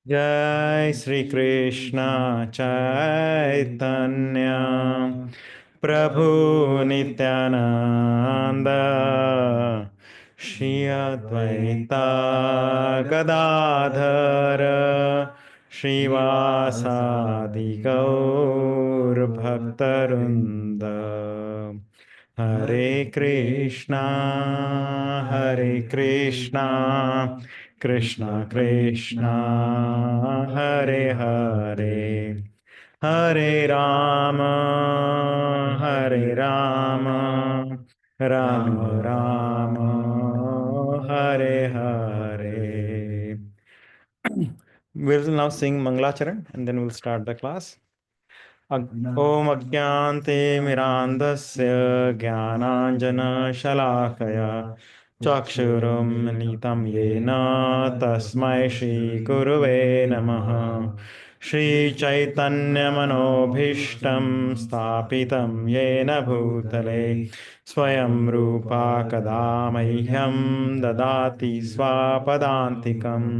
जय श्री कृष्ण चैतन्य प्रभु नित्यानंद श्री अद्वैता गदाधर श्रीवासादि गौर भक्तवृंद हरे Krishna Krishna Krishna Hare Hare Hare Ram Ram Ram Hare Hare. We'll now sing Mangalacharan and then we'll start the class. ॐ अज्ञानतिमिरान्धस्य ज्ञानाञ्जनशलाकया चक्षुरुन्मिलितं येन तस्मै श्रीगुरुवे नमः. श्रीचैतन्यमनोभीष्टं स्थापितं येन भूतले स्वयं रूपा कदा मह्यं ददाति स्वपदान्तिकम्.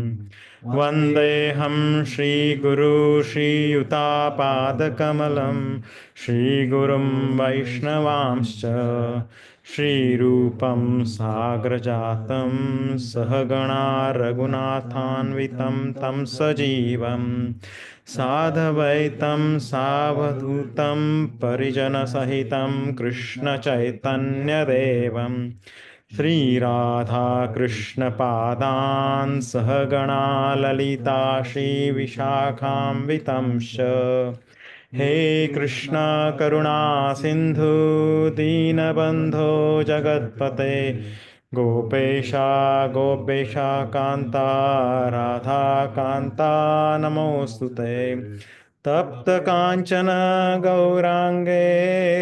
वन्देऽहं श्रीगुरु श्रीयुतापादकमलं श्रीगुरुं वैष्णवांश्च श्रीरूपं साग्रजातं सहगणा रघुनाथान्वितं तं सजीवं साधवैतं सावधूतं परिजनसहितं कृष्णचैतन्यदेवं श्रीराधाकृष्णपादान् सहगणा ललिता श्रीविशाखान्वितंश्च. हे कृष्ण करुणा सिन्धु दीनबन्धो जगत्पते गोपेशा गोपेशा कान्ता राधा कान्ता नमोऽस्तु ते. तप्त कांचन गौरांगे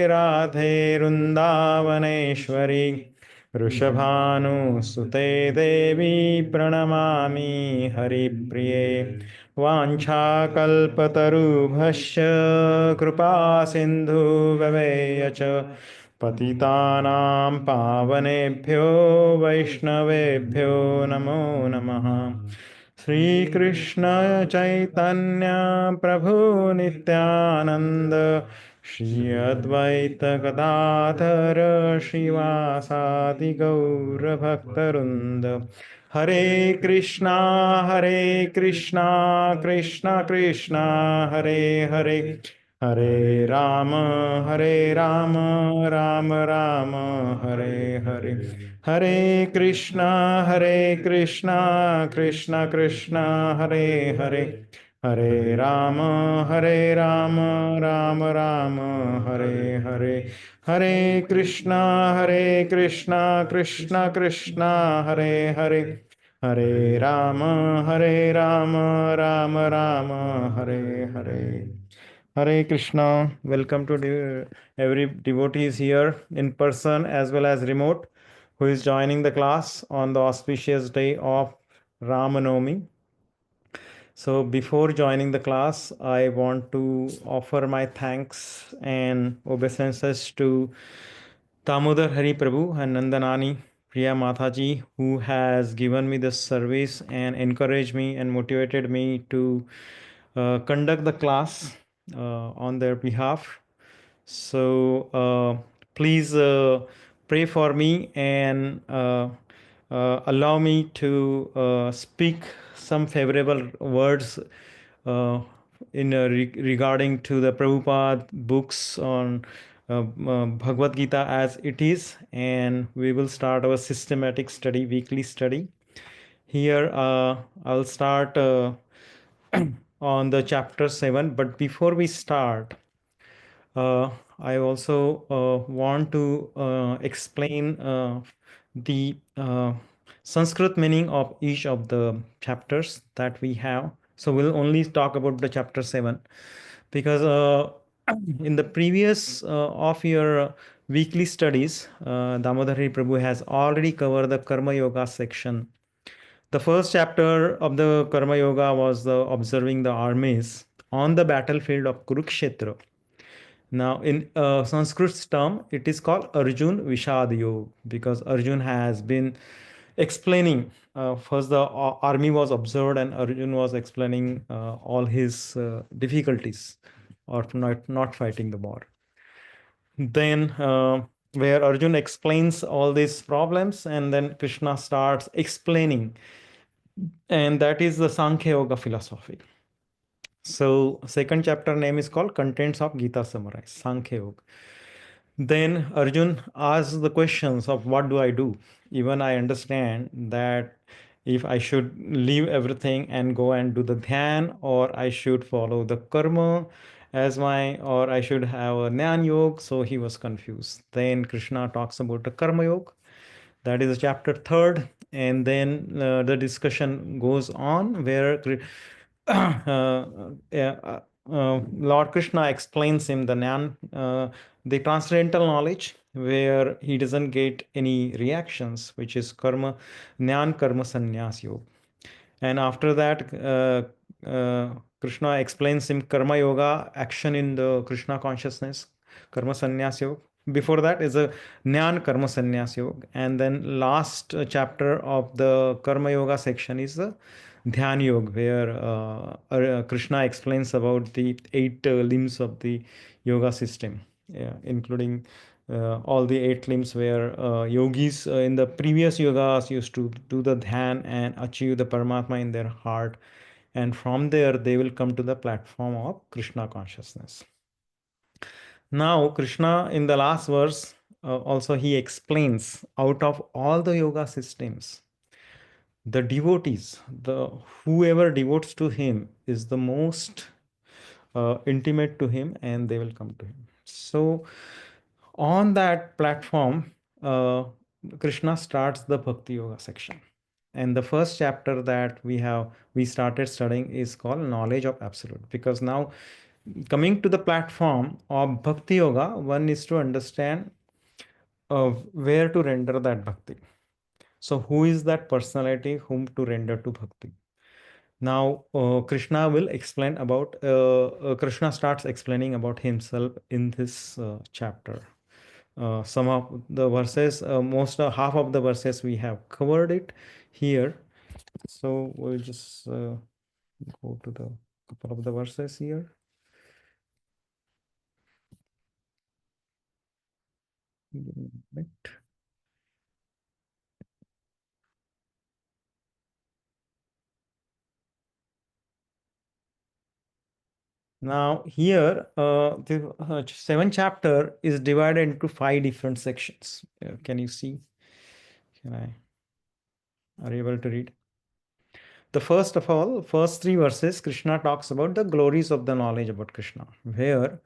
राधे वृंदावनेश्वरी वृषभानुसुते देवी प्रणमामि हरिप्रिये. वाञ्छाकल्पतरुभ्यश्च कृपा सिन्धुभवेय च पतितानां पावनेभ्यो वैष्णवेभ्यो नमो नमः. श्रीकृष्ण चैतन्य प्रभु नित्यानंद श्री अद्वैत गदाधर श्रीवासादि गौर भक्तवृंद. हरे कृष्णा कृष्णा कृष्णा हरे हरे हरे राम राम राम हरे हरे. हरे कृष्णा कृष्णा कृष्णा हरे हरे हरे राम राम राम हरे हरे. हरे Krishna Krishna Krishna Hare Hare Hare Ram Ram Ram Hare Hare. Hare Krishna. Welcome to every devotee is here in person as well as remote who is joining the class on the auspicious day of Ramanomi. So before joining the class, I want to offer my thanks and obeisances to Damodar Hari Prabhu and Nandanani Priya Mataji, who has given me this service and encouraged me and motivated me to conduct the class on their behalf. So please pray for me and allow me to speak some favorable words regarding to the Prabhupada books on Bhagavad Gita as it is, and we will start our systematic study, weekly study. Here I'll start on the chapter 7, but before we start, I also want to explain the Sanskrit meaning of each of the chapters that we have. So we'll only talk about the chapter 7 because in the previous of your weekly studies, Damodari Prabhu has already covered the Karma Yoga section. The first chapter of the Karma Yoga was the observing the armies on the battlefield of Kurukshetra. Now, in Sanskrit term, it is called Arjun Vishad Yoga because Arjun has been explaining. First, the army was observed, and Arjun was explaining all his difficulties of not fighting the war. Then, where Arjun explains all these problems, and then Krishna starts explaining, and that is the Sankhya Yoga philosophy. So, second chapter name is called Contents of Gita Summarized, Sankhya Yoga. Then Arjun asks the questions of what do I do? Even I understand that if I should leave everything and go and do the dhyan, or I should follow the karma as my, or I should have a jnana yoga. So he was confused. Then Krishna talks about the karma yoga. That is chapter third. And then the discussion goes on where Lord Krishna explains him the transcendental knowledge where he doesn't get any reactions, which is Jnana Karma Sannyas Yoga. And after that, Krishna explains him Karma Yoga, action in the Krishna consciousness, Karma Sannyas Yoga. Before that is a Jnana Karma Sannyas Yoga. And then last chapter of the Karma Yoga section is the Dhyan Yoga, where Krishna explains about the eight limbs of the yoga system, yeah, including all the eight limbs where yogis in the previous yogas used to do the dhyan and achieve the Paramatma in their heart. And from there, they will come to the platform of Krishna consciousness. Now, Krishna in the last verse also he explains out of all the yoga systems, the devotees, the whoever devotes to him is the most intimate to him, and they will come to him. So on that platform, Krishna starts the Bhakti Yoga section. And the first chapter that we started studying is called Knowledge of Absolute. Because now, coming to the platform of Bhakti Yoga, one is to understand where to render that bhakti. So, who is that personality whom to render to bhakti? Now, Krishna will explain about, Krishna starts explaining about himself in this chapter. Some of the verses, most half of the verses we have covered it here. So we'll just go to the couple of the verses here. Give me a minute. Now here, the seventh chapter is divided into 5 different sections. Can you see? Are you able to read? The first of all, first 3 verses, Krishna talks about the glories of the knowledge about Krishna. Where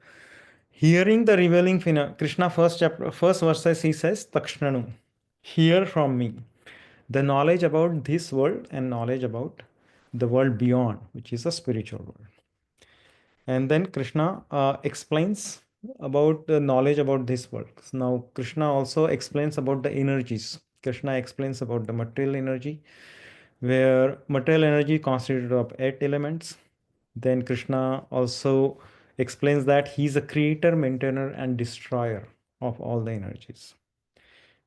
hearing the revealing Krishna first verses, he says, Takshnanu, hear from me the knowledge about this world and knowledge about the world beyond, which is a spiritual world. And then Krishna explains about the knowledge about this world. Now, Krishna also explains about the energies. Krishna explains about the material energy, where material energy constituted of 8 elements. Then Krishna also explains that he's a creator, maintainer, and destroyer of all the energies.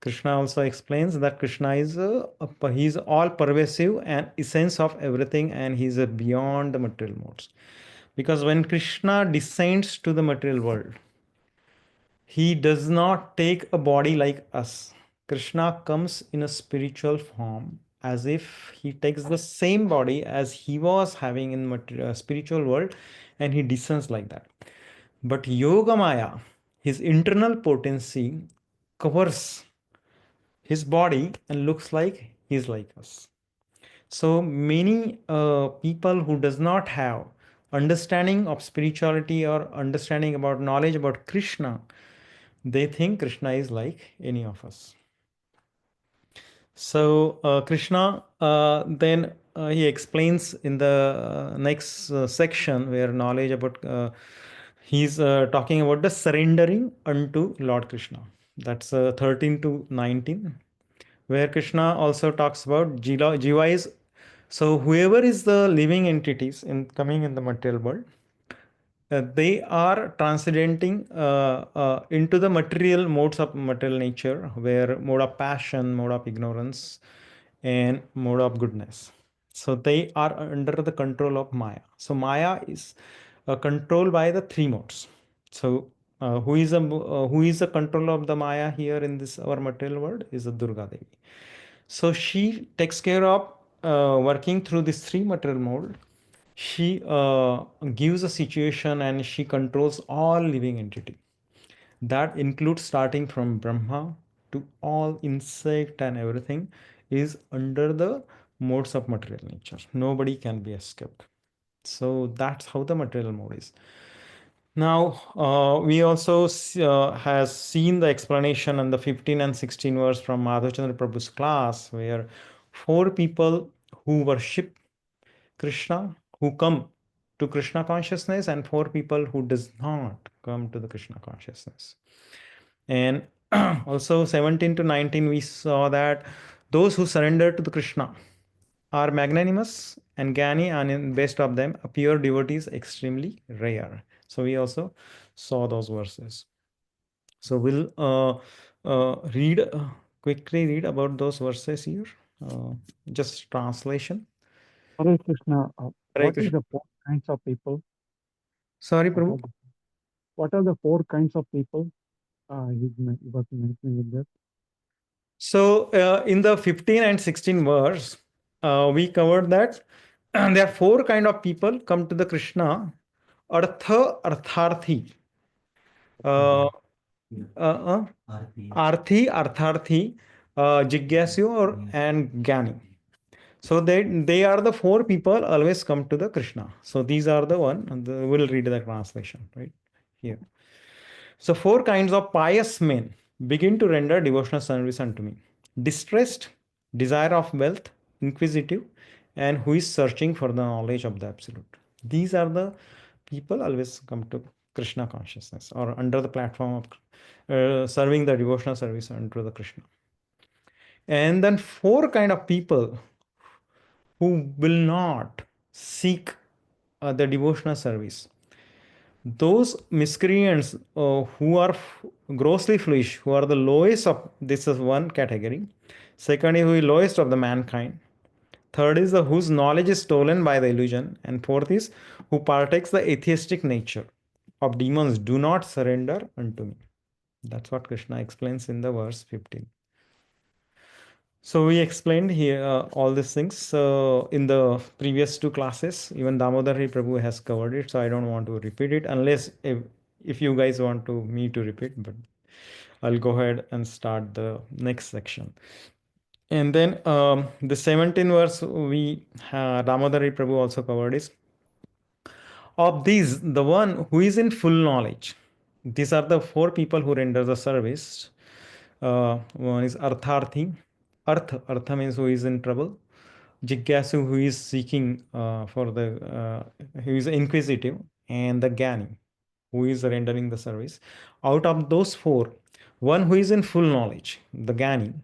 Krishna also explains that Krishna is he's all pervasive and essence of everything, and he's beyond the material modes. Because when Krishna descends to the material world, he does not take a body like us. Krishna comes in a spiritual form as if he takes the same body as he was having in spiritual world, and he descends like that. But Yoga Maya, his internal potency, covers his body and looks like he's like us. So many people who does not have understanding of spirituality or understanding about knowledge about Krishna, they think Krishna is like any of us. So Krishna then he explains in the next section where knowledge about he's talking about the surrendering unto Lord Krishna. That's 13 to 19, where Krishna also talks about Jiva is, so whoever is the living entities in coming in the material world, they are transcendenting into the material modes of material nature, where mode of passion, mode of ignorance, and mode of goodness. So they are under the control of Maya. So Maya is controlled by the three modes. So who is the control of the Maya here in this our material world is the Durga Devi. So she takes care of working through this three material mode. She gives a situation and she controls all living entity. That includes starting from Brahma to all insect and everything is under the modes of material nature. Nobody can be escaped. So that's how the material mode is. Now, we also has seen the explanation on the 15 and 16 verse from Madhavchandra Prabhu's class, where four people who worship Krishna, who come to Krishna consciousness, and four people who does not come to the Krishna consciousness. And also 17 to 19, we saw that those who surrender to the Krishna are magnanimous and Gyani, and in best of them, a pure devotee is extremely rare. So we also saw those verses. So we'll read quickly read about those verses here. Just translation. Hare Krishna, Hare what is Krishna. the four kinds of people? Sorry, What Prabhu. are the four kinds of people? He was mentioning in that. So in the 15 and 16 verse, we covered that there are four kind of people come to the Krishna: Artha, Artharthi, uh, Arthi, Artharthi, Jigyasu, or and Gyani. So they are the four people always come to the Krishna. So these are the one. We'll read the translation right here. So four kinds of pious men begin to render devotional service unto me: distressed, desire of wealth, inquisitive, and who is searching for the knowledge of the absolute. These are the people always come to Krishna consciousness or under the platform of serving the devotional service unto the Krishna. And then four kind of people who will not seek the devotional service. Those miscreants who are grossly foolish, who are the lowest of this is one category. Second is who is lowest of the mankind. Third is the whose knowledge is stolen by the illusion, and fourth is who partakes the atheistic nature of demons do not surrender unto me. That's what Krishna explains in the verse 15. So we explained here all these things in the previous two classes. Even Damodari Prabhu has covered it, so I don't want to repeat it unless if you guys want to me to repeat. But I'll go ahead and start the next section. And then the 17th verse we Damodari Prabhu also covered is of these the one who is in full knowledge. These are the four people who render the service. One is Artharthi. Artha means who is in trouble. Jigyasu, who is seeking who is inquisitive, and the Gyani, who is rendering the service. Out of those four, one who is in full knowledge, the Gyani,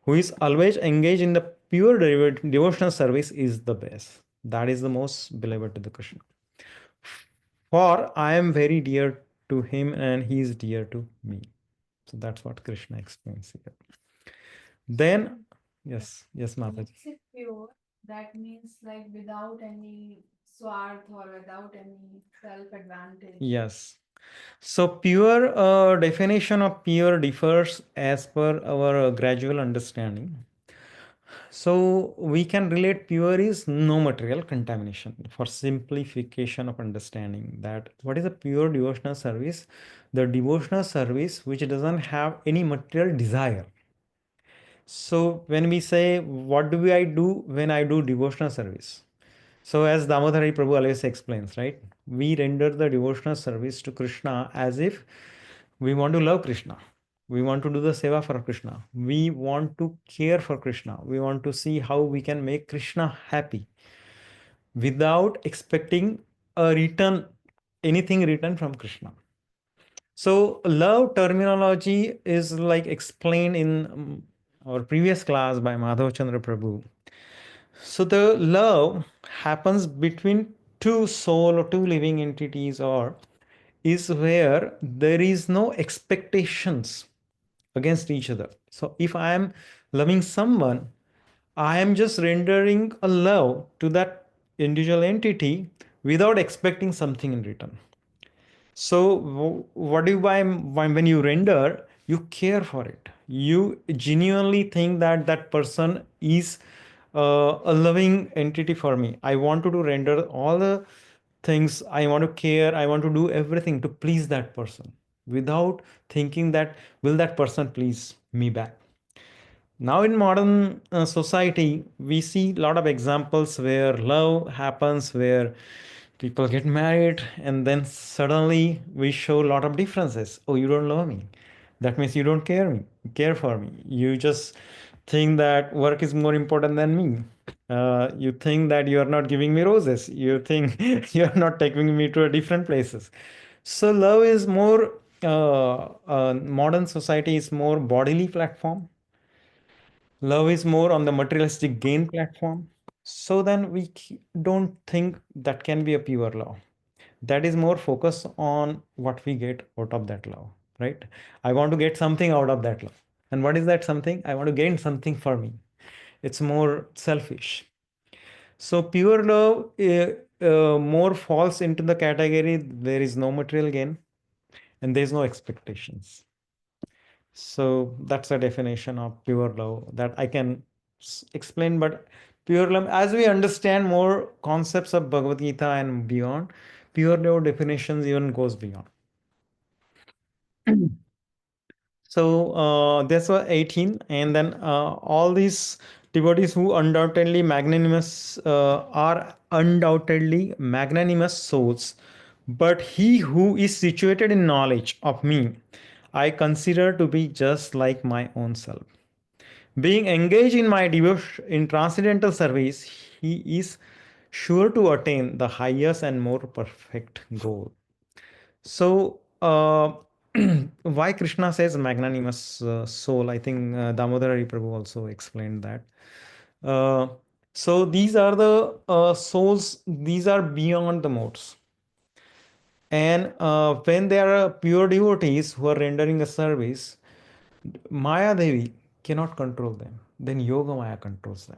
who is always engaged in the pure devotional service, is the best. That is the most beloved to the Krishna. For I am very dear to him, and he is dear to me. So that's what Krishna explains here. Then, yes, When you Mataji. say pure, that means like without any swarth or without any self advantage. Yes. So pure definition of pure differs as per our gradual understanding. So we can relate pure is no material contamination for simplification of understanding that what is a pure devotional service? The devotional service which doesn't have any material desire. So when we say what do I do when I do devotional service? So as Damodari Prabhu always explains, right? We render the devotional service to Krishna as if we want to love Krishna. We want to do the seva for Krishna. We want to care for Krishna. We want to see how we can make Krishna happy without expecting a return, anything return from Krishna. So love terminology is like explained in our previous class by Madhav Chandra Prabhu. So the love happens between two soul or two living entities or is where there is no expectations against each other. So if I am loving someone, I am just rendering a love to that individual entity without expecting something in return. So, what do you buy when you render? You care for it. You genuinely think that that person is a loving entity for me. I want to do render all the things. I want to care. I want to do everything to please that person without thinking that will that person please me back. Now in modern society, we see a lot of examples where love happens, where people get married, and then suddenly we show a lot of differences. Oh, you don't love me. That means you don't care for me. You just think that work is more important than me. You think that you are not giving me roses. You think you are not taking me to a different places. So love is more modern society is more bodily platform. Love is more on the materialistic gain platform. So then we don't think that can be a pure love. That is more focus on what we get out of that love, right? I want to get something out of that love. And what is that something? I want to gain something for me. It's more selfish. So pure love more falls into the category there is no material gain and there is no expectations. So that's a definition of pure love that I can explain. But pure love, as we understand more concepts of Bhagavad Gita and beyond, pure love definitions even goes beyond. So that's what 18, and then all these devotees who undoubtedly magnanimous are undoubtedly magnanimous souls. But he who is situated in knowledge of me, I consider to be just like my own self. Being engaged in my devotion in transcendental service, he is sure to attain the highest and more perfect goal. So, why Krishna says magnanimous soul? I think Damodara Prabhu also explained that. Uh, so, these are the souls, these are beyond the modes. And when there are pure devotees who are rendering a service, Maya Devi cannot control them. Then Yoga Maya controls them.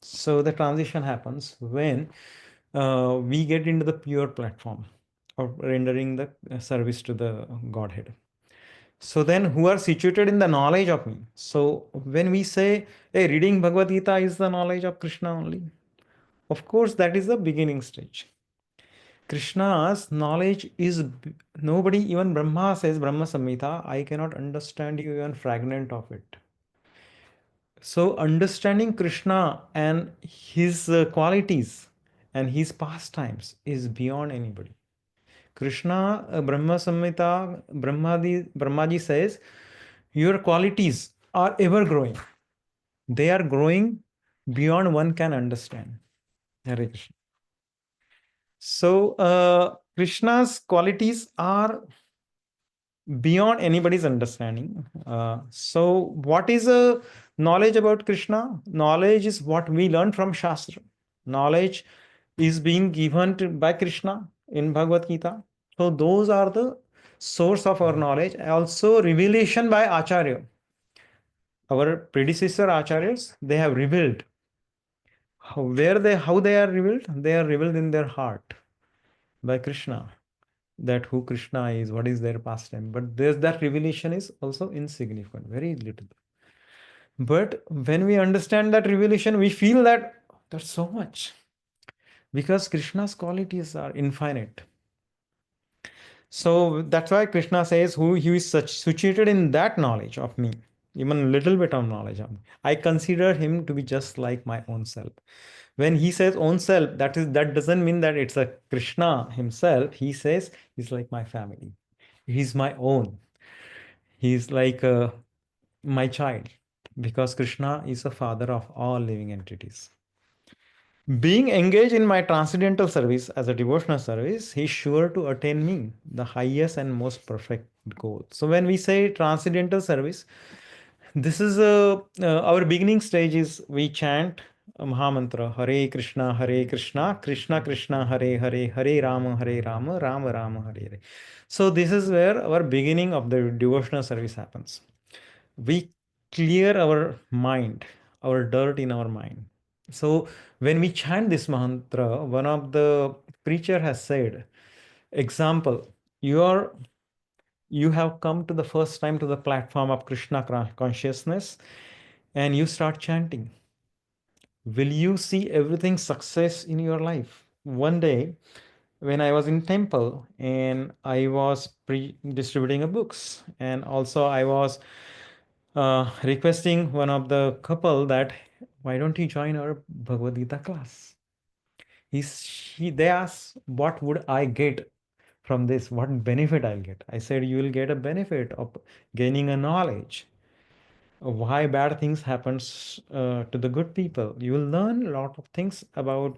So the transition happens when we get into the pure platform of rendering the service to the Godhead. So then, who are situated in the knowledge of me? So when we say, hey, reading Bhagavad Gita is the knowledge of Krishna only, of course, that is the beginning stage. Krishna's knowledge is nobody, even Brahma says, Brahma Samhita, I cannot understand you even fragment of it. So, understanding Krishna and his qualities and his pastimes is beyond anybody. Krishna, Brahma Samhita, Brahmaji says, your qualities are ever growing. They are growing beyond one can understand. Hare Krishna. So, Krishna's qualities are beyond anybody's understanding. So, what is a knowledge about Krishna? Knowledge is what we learn from Shastra. Knowledge is being given by Krishna in Bhagavad Gita. So, those are the source of our knowledge. Also, revelation by Acharya. Our predecessor Acharyas, they have revealed. How they are revealed? They are revealed in their heart by Krishna, that who Krishna is, what is their pastime. But there's that revelation is also insignificant, very little. But when we understand that revelation, we feel that that's so much. Because Krishna's qualities are infinite. So that's why Krishna says, who he is such situated in that knowledge of me, even little bit of knowledge of me. I consider him to be just like my own self. When he says own self, that doesn't mean that it's a Krishna himself. He says he's like my family. He's my own. He's like my child, because Krishna is the father of all living entities. Being engaged in my transcendental service as a devotional service, he's sure to attain me, the highest and most perfect goal. So when we say transcendental service, this is our beginning stage is we chant a Mahamantra, Hare Krishna, Krishna Krishna, Hare Hare, Hare Rama, Rama Rama, Hare Hare. So this is where our beginning of the devotional service happens. We clear our mind, our dirt in our mind. So when we chant this mantra, one of the preacher has said, example, you have come to the first time to the platform of Krishna consciousness and you start chanting. Will you see everything success in your life? One day, when I was in temple and I was distributing a books, and also I was requesting one of the couple that why don't you join our Bhagavad Gita class? They asked, what would I get from this? What benefit I'll get? I said, you will get a benefit of gaining a knowledge of why bad things happens to the good people. You will learn a lot of things about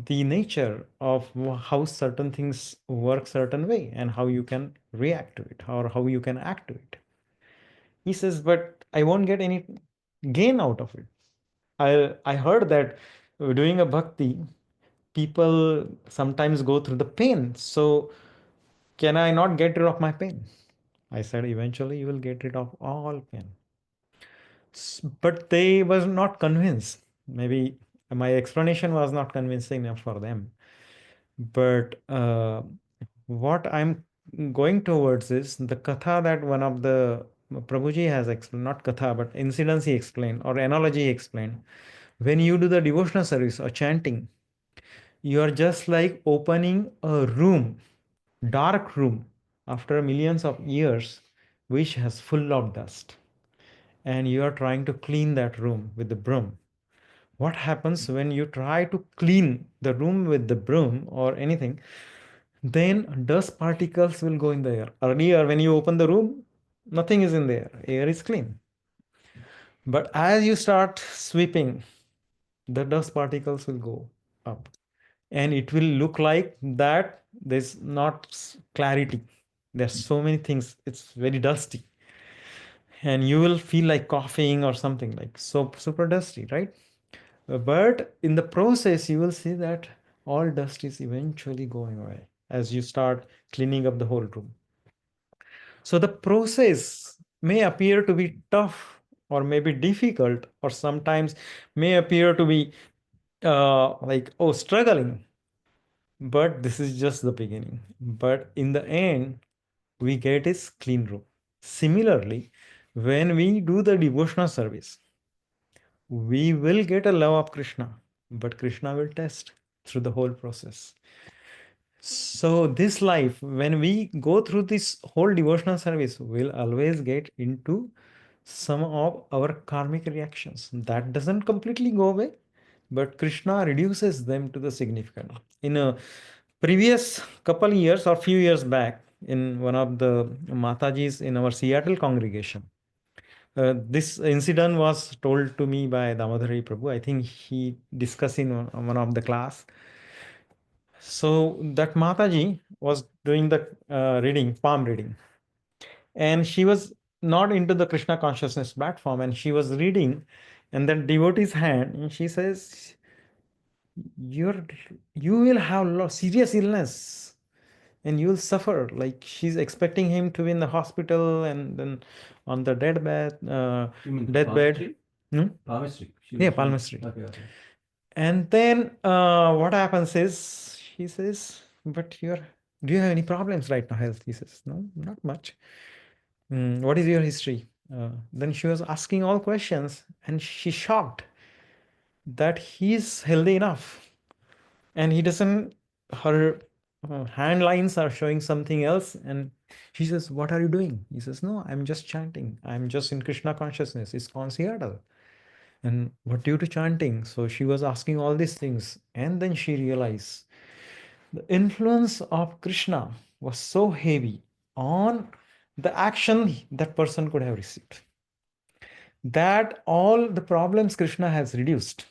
the nature of how certain things work certain way and how you can react to it or how you can act to it. He says, but I won't get any gain out of it. I heard that doing a bhakti, people sometimes go through the pain. So can I not get rid of my pain? I said, eventually you will get rid of all pain. But they was not convinced. Maybe my explanation was not convincing enough for them. But what I'm going towards is the katha that one of the Prabhuji has explained, not katha, but incidents he explained or analogy he explained. When you do the devotional service or chanting, you are just like opening a room, dark room, after millions of years, which has full of dust. And you are trying to clean that room with the broom. What happens when you try to clean the room with the broom or anything? Then dust particles will go in the air. Earlier, when you open the room, nothing is in there. Air is clean. But as you start sweeping, the dust particles will go up. And it will look like that there's not clarity. There's so many things. It's very dusty. And you will feel like coughing or something like so super dusty, right? But in the process, you will see that all dust is eventually going away as you start cleaning up the whole room. So the process may appear to be tough or maybe difficult, or sometimes may appear to be like, oh, struggling. But this is just the beginning. But in the end, we get is clean room. Similarly, when we do the devotional service, we will get a love of Krishna, but Krishna will test through the whole process. So, this life, when we go through this whole devotional service, we'll always get into some of our karmic reactions. That doesn't completely go away, but Krishna reduces them to the significant. In a previous couple years or few years back, in one of the Matajis in our Seattle congregation, this incident was told to me by Damodari Prabhu. I think he discussed in one of the class. So that Mataji was doing the reading, palm reading, and she was not into the Krishna consciousness platform, and she was reading, and then devotee's hand, and she says, "You're you will have serious illness." And you'll suffer. Like she's expecting him to be in the hospital and then on the deathbed, deathbed. Hmm? Palmistry. Yeah, palmistry. Okay. And then what happens is she says, "But do you have any problems right now, health?" He says, "No, not much." What is your history? Then she was asking all questions, and she shocked that he's healthy enough, and he doesn't. Her hand lines are showing something else, and she says, "What are you doing?" He says, "No, I'm just chanting. I'm just in Krishna consciousness. It's Seattle." And what due to chanting? So she was asking all these things, and then she realized the influence of Krishna was so heavy on the action that person could have received, that all the problems Krishna has reduced.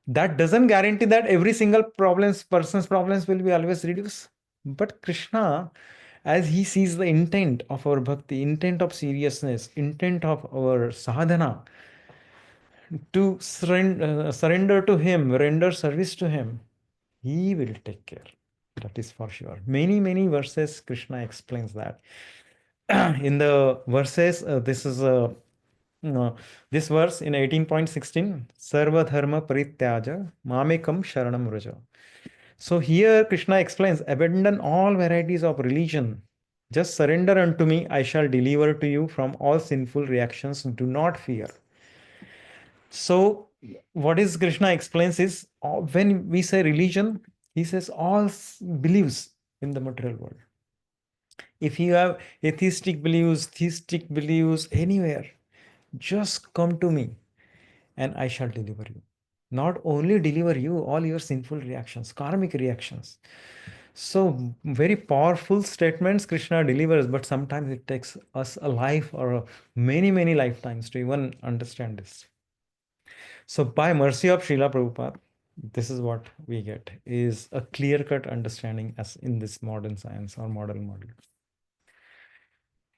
That doesn't guarantee that every single person's problems will be always reduced. But Krishna, as he sees the intent of our bhakti, intent of seriousness, intent of our sadhana, to surrender to him, render service to him, he will take care. That is for sure. Many, many verses Krishna explains that. In the verses, this is this verse in 18.16, Sarva Dharma Parityaja Mamekam Sharanam Vraja. So here Krishna explains, abandon all varieties of religion. Just surrender unto me, I shall deliver to you from all sinful reactions. Do not fear. So, what is Krishna explains is when we say religion, he says all beliefs in the material world. If you have atheistic beliefs, theistic beliefs anywhere, just come to me and I shall deliver you. Not only deliver you, all your sinful reactions, karmic reactions. So, very powerful statements Krishna delivers, but sometimes it takes us a life or many, many lifetimes to even understand this. So, by mercy of Srila Prabhupada, this is what we get is a clear-cut understanding as in this modern science or modern model.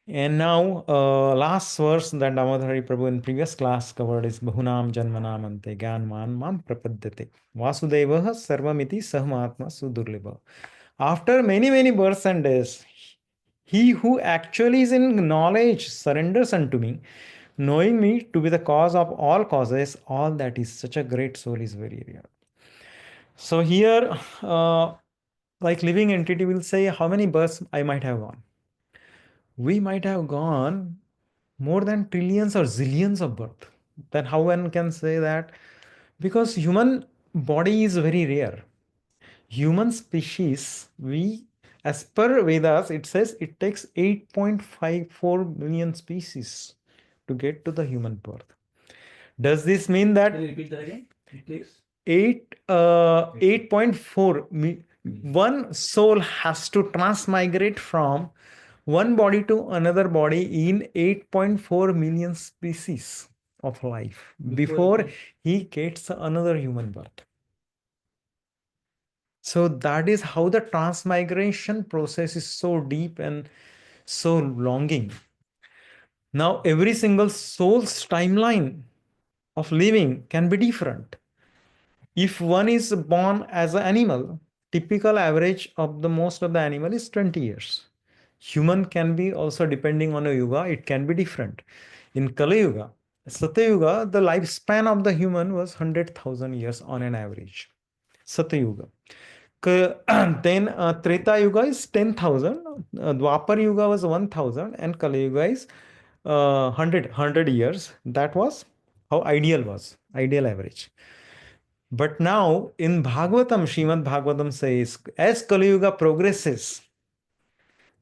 And now, last verse that Damodari Prabhu in previous class covered is Bahunam Janmanam Ante Gyanman Mam Prapadyate Vasudevah Sarvamiti Sahmatma Sudurlibha. After many, many births and days, he who actually is in knowledge surrenders unto me, knowing me to be the cause of all causes, all that is such a great soul is very rare. So here, like living entity will say how many births I might have gone. We might have gone more than trillions or zillions of birth. Then how one can say that? Because human body is very rare. Human species, we as per Vedas, it says it takes 8.54 million species to get to the human birth. Does this mean that? Can you repeat that again? It takes 8.4 one soul has to transmigrate from one body to another body in 8.4 million species of life before he gets another human birth. So that is how the transmigration process is so deep and so longing. Now every single soul's timeline of living can be different. If one is born as an animal, typical average of the most of the animal is 20 years. Human can be also depending on a yuga, it can be different. In Kali Yuga, Satya Yuga, the lifespan of the human was 100,000 years on an average. Satya Yuga. Then Treta Yuga is 10,000, Dwapar Yuga was 1,000, and Kali Yuga is 100 years. That was how ideal was, ideal average. But now in Bhagavatam, Srimad Bhagavatam says, as Kali Yuga progresses,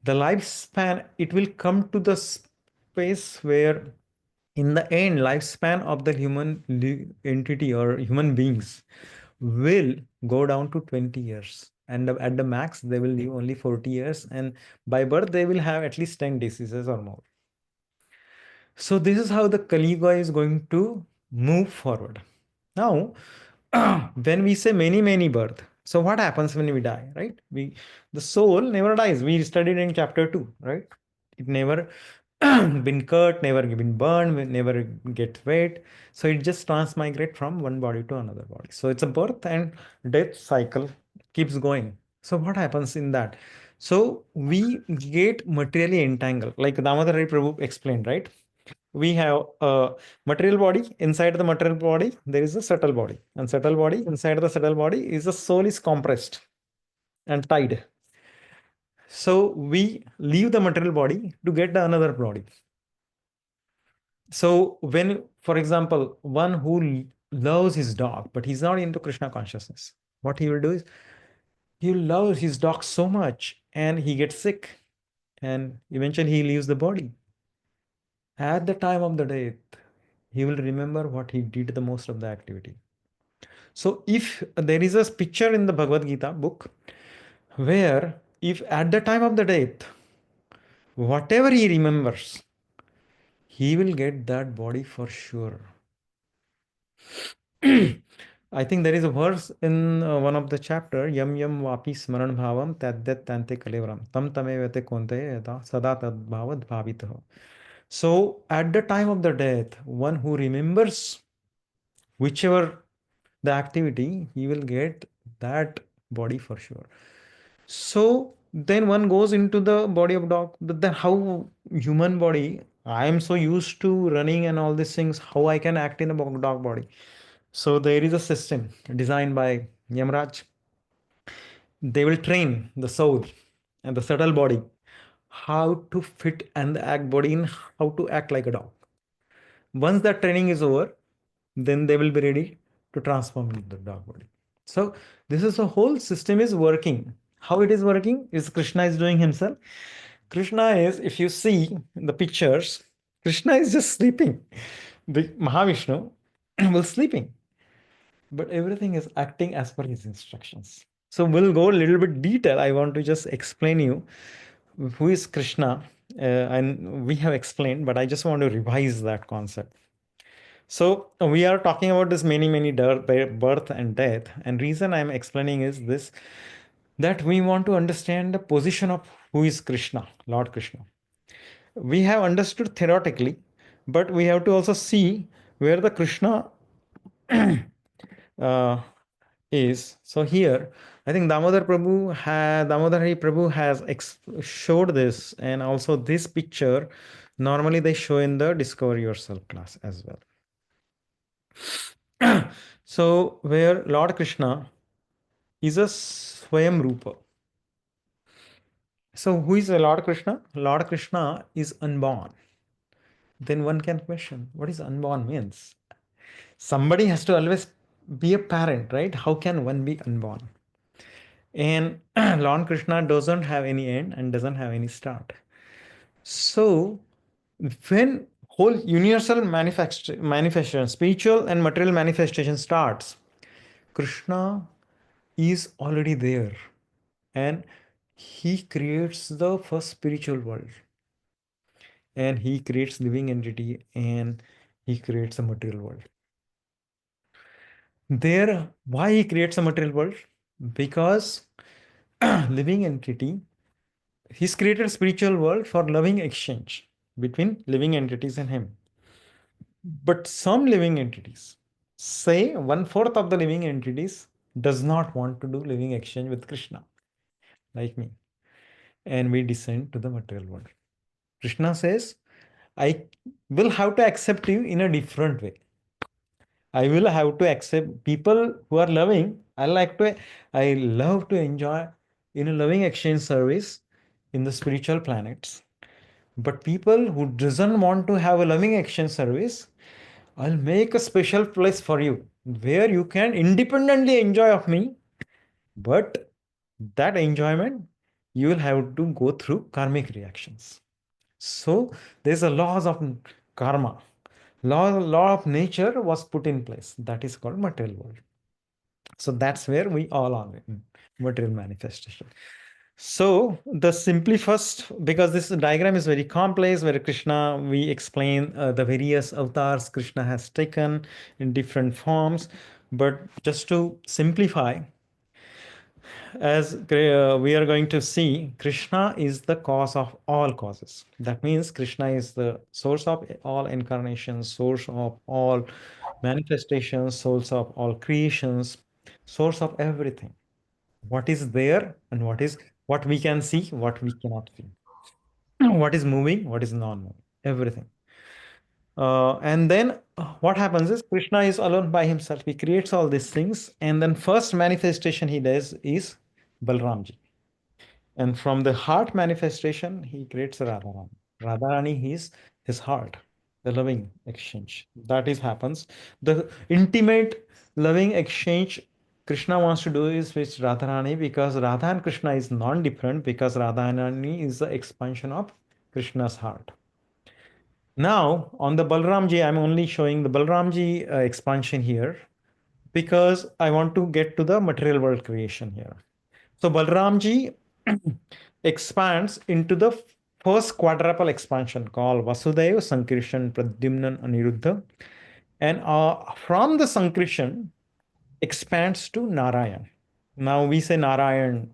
the lifespan, it will come to the space where in the end, lifespan of the human entity or human beings will go down to 20 years. And at the max, they will live only 40 years. And by birth, they will have at least 10 diseases or more. So this is how the Kali Yuga is going to move forward. Now, when we say many, many birth, so what happens when we die, right? The soul never dies. We studied in chapter 2, right? It never been cut, never been burned, never gets wet. So it just transmigrate from one body to another body. So it's a birth and death cycle keeps going. So what happens in that? So we get materially entangled, like Damodar Prabhu explained, right? We have a material body. Inside the material body there is a subtle body, and subtle body, inside the subtle body is the soul is compressed and tied. So we leave the material body to get the another body. So when, for example, one who loves his dog but he's not into Krishna consciousness, what he will do is he loves his dog so much and he gets sick and eventually he leaves the body. At the time of the death, he will remember what he did the most of the activity. So if there is a picture in the Bhagavad Gita book where if at the time of the death, whatever he remembers, he will get that body for sure. I think there is a verse in one of the chapter, Yam Yam Vapi Smaran Bhavam Taddet Tante Kalevram Tam Tame Vete Konte Yata Sada Tad Bhavad Bhavitaho. So at the time of the death, one who remembers whichever the activity, he will get that body for sure. So then one goes into the body of dog. But then how human body I am so used to running and all these things, how I can act in a dog body? So there is a system designed by Yamraj. They will train the soul and the subtle body how to fit and the act body in how to act like a dog. Once that training is over, then they will be ready to transform into the dog body. So this is the whole system is working. How it is working is Krishna is doing himself. Krishna is, if you see the pictures, Krishna is just sleeping. The Mahavishnu was sleeping, but everything is acting as per his instructions. So we'll go a little bit detail. I want to just explain you who is Krishna, and we have explained, but I just want to revise that concept. So we are talking about this many birth and death, and reason I'm explaining is this, that we want to understand the position of who is Krishna, Lord Krishna. We have understood theoretically, but we have to also see where the Krishna uh, is. So here, I think Damodar Hari Prabhu has showed this, and also this picture. Normally, they show in the Discover Yourself class as well. So, where Lord Krishna is a Swayam Rupa. So, who is Lord Krishna? Lord Krishna is unborn. Then one can question, what is unborn means? Somebody has to always be a parent, right? How can one be unborn? And Lord Krishna doesn't have any end and doesn't have any start. So when whole universal manifestation, spiritual and material manifestation starts, Krishna is already there, and he creates the first spiritual world, and he creates living entity, and he creates a material world. There, why he creates a material world? Because living entity, he's created a spiritual world for loving exchange between living entities and him. But some living entities, say one fourth of the living entities, does not want to do living exchange with Krishna, like me, and we descend to the material world. Krishna says, I will have to accept you in a different way. I will have to accept people who are loving. I love to enjoy in a loving exchange service in the spiritual planets. But people who doesn't want to have a loving exchange service, I'll make a special place for you where you can independently enjoy of me. But that enjoyment, you will have to go through karmic reactions. So there's a laws of karma. Law of nature was put in place. That is called material world. So that's where we all are in material manifestation. So the simply first, because this diagram is very complex, where Krishna, we explain the various avatars Krishna has taken in different forms. But just to simplify, as we are going to see, Krishna is the cause of all causes. That means Krishna is the source of all incarnations, source of all manifestations, source of all creations, source of everything. What is there and what we can see, what we cannot see, what is moving, what is non-moving, everything. And then what happens is Krishna is alone by himself. He creates all these things, and then first manifestation he does is Balramji. And from the heart manifestation, he creates Radharani. Radharani is his heart, the loving exchange. That is happens. The intimate loving exchange Krishna wants to do is with Radharani, because Radha and Krishna is non-different, because Radharani is the expansion of Krishna's heart. Now, on the Balramji, I'm only showing the Balramji expansion here because I want to get to the material world creation here. So Balramji expands into the first quadruple expansion called Vasudeva, Sankirshan, Pradyumnan, Aniruddha. And from the Sankirshan expands to Narayan. Now we say Narayan,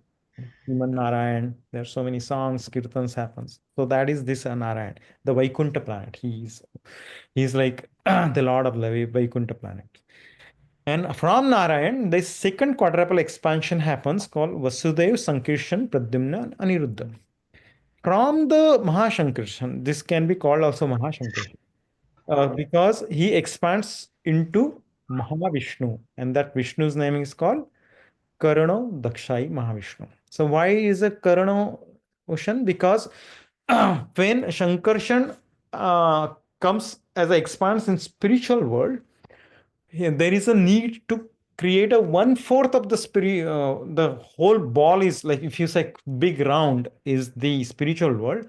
Human Narayan. There are so many songs, kirtans happens. So that is this Narayan, the Vaikuntha planet. He's like the Lord of the Vaikuntha planet. And from Narayan, the second quadruple expansion happens called Vasudev, Sankirshan, Pradyumna, and Aniruddha. from the Mahashankarshan. This can be called also Mahashankarshan, because he expands into Mahavishnu, and that Vishnu's name is called Karano Dakshai Mahavishnu. So why is a Karano ocean? Because when Shankarshan comes as a expands in spiritual world, there is a need to create a one fourth of the spirit. The whole ball is like, if you say big round is the spiritual world,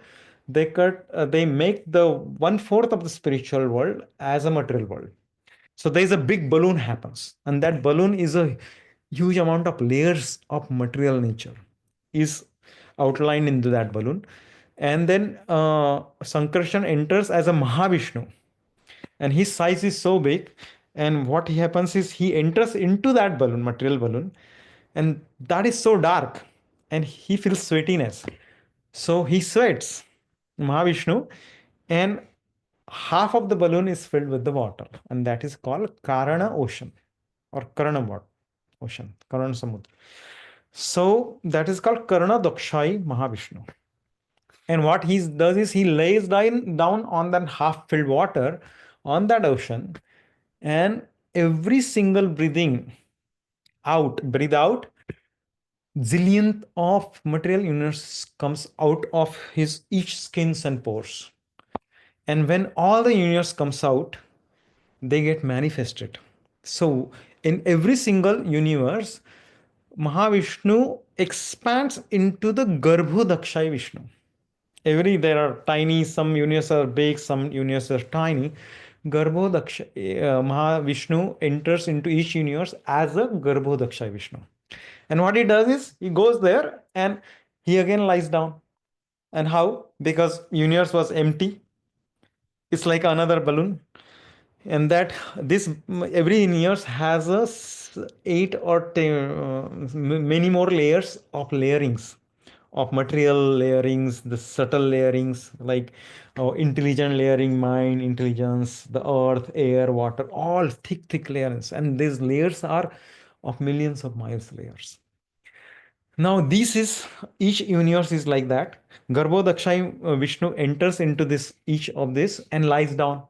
they make the one fourth of the spiritual world as a material world. So there is a big balloon happens, and that balloon is a huge amount of layers of material nature is outlined into that balloon. And then Sankarshan enters as a Mahavishnu, and his size is so big. And what he happens is he enters into that balloon, material balloon, and that is so dark, and he feels sweatiness. So he sweats, Mahavishnu, and half of the balloon is filled with the water, and that is called Karana Ocean or Karana Ocean, Karana Samudra. So that is called Karana Dakshai Mahavishnu. And what he does is he lays down on that half filled water on that ocean, and every single breathe out, zillionth of material universe comes out of his each skins and pores. And when all the universe comes out, they get manifested. So in every single universe, Mahavishnu expands into the Garbho Dakshay Vishnu. There are tiny, some universes are big, some universes are tiny. Garbho Daksha, Mahavishnu enters into each universe as a Garbho Dakshay Vishnu. And what he does is he goes there and he again lies down. And how? Because universe was empty. It's like another balloon. And that this every universe has a eight or many more layers of layerings, of material layerings, the subtle layerings, like intelligent layering, mind, intelligence, the earth, air, water, all thick layers. And these layers are of millions of miles layers. Now this is, each universe is like that. Garbho Dakshay Vishnu enters into this, each of this, and lies down.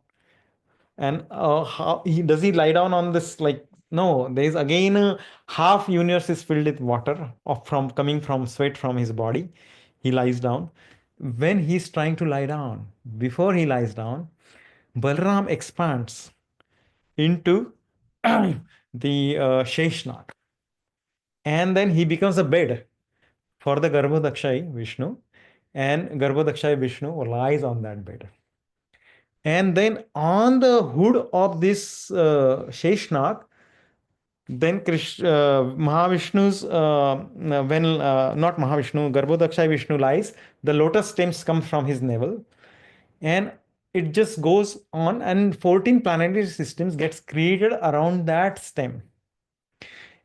And does he lie down on this? Like, no, there is again half universe is filled with water of from coming from sweat from his body. He lies down. When he's trying to lie down, before he lies down, Balram expands into the Sheshnag, and then he becomes a bed for the Garbhodakshay Vishnu, and Garbhodakshay Vishnu lies on that bed. And then on the hood of this Sheshnag, then Mahavishnu's, when not Mahavishnu, Garbhodakshay Vishnu lies, the lotus stems come from his navel, and it just goes on, and 14 planetary systems gets created around that stem.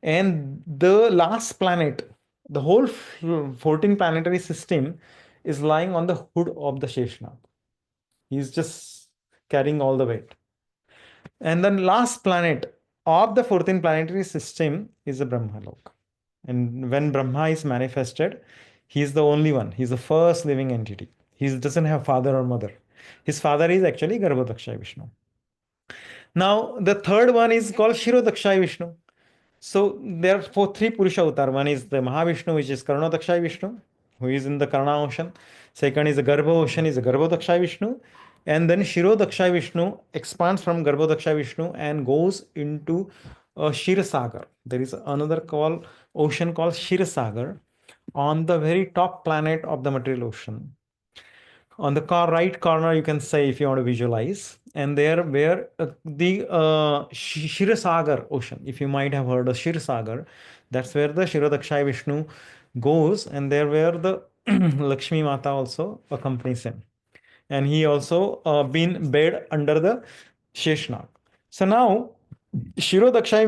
And the last planet, the whole 14 planetary system is lying on the hood of the Sheshnag. He's just carrying all the weight. And then last planet of the 14th planetary system is the Brahmalok. And when Brahma is manifested, he is the only one. He's the first living entity. He doesn't have father or mother. His father is actually Garbhodakshay Vishnu. Now, the third one is called Shirodakshay Vishnu. So there are three Purusha avatar. One is the Mahavishnu, which is Karanodakshay Vishnu, who is in the Karana ocean. Second is the Garbha ocean, is the Garbhodakshay Vishnu. And then Shirodakshay Vishnu expands from Garbhodakshay Vishnu and goes into Shirasagar. There is another ocean called Shirasagar on the very top planet of the material ocean. On the right corner, you can say, if you want to visualize, and there where the Shirasagar ocean, if you might have heard of Shirasagar, that's where the Shirodakshay Vishnu goes, and there where the Lakshmi Mata also accompanies him. And he also been bed under the Sheshnag. So now Shirodakshay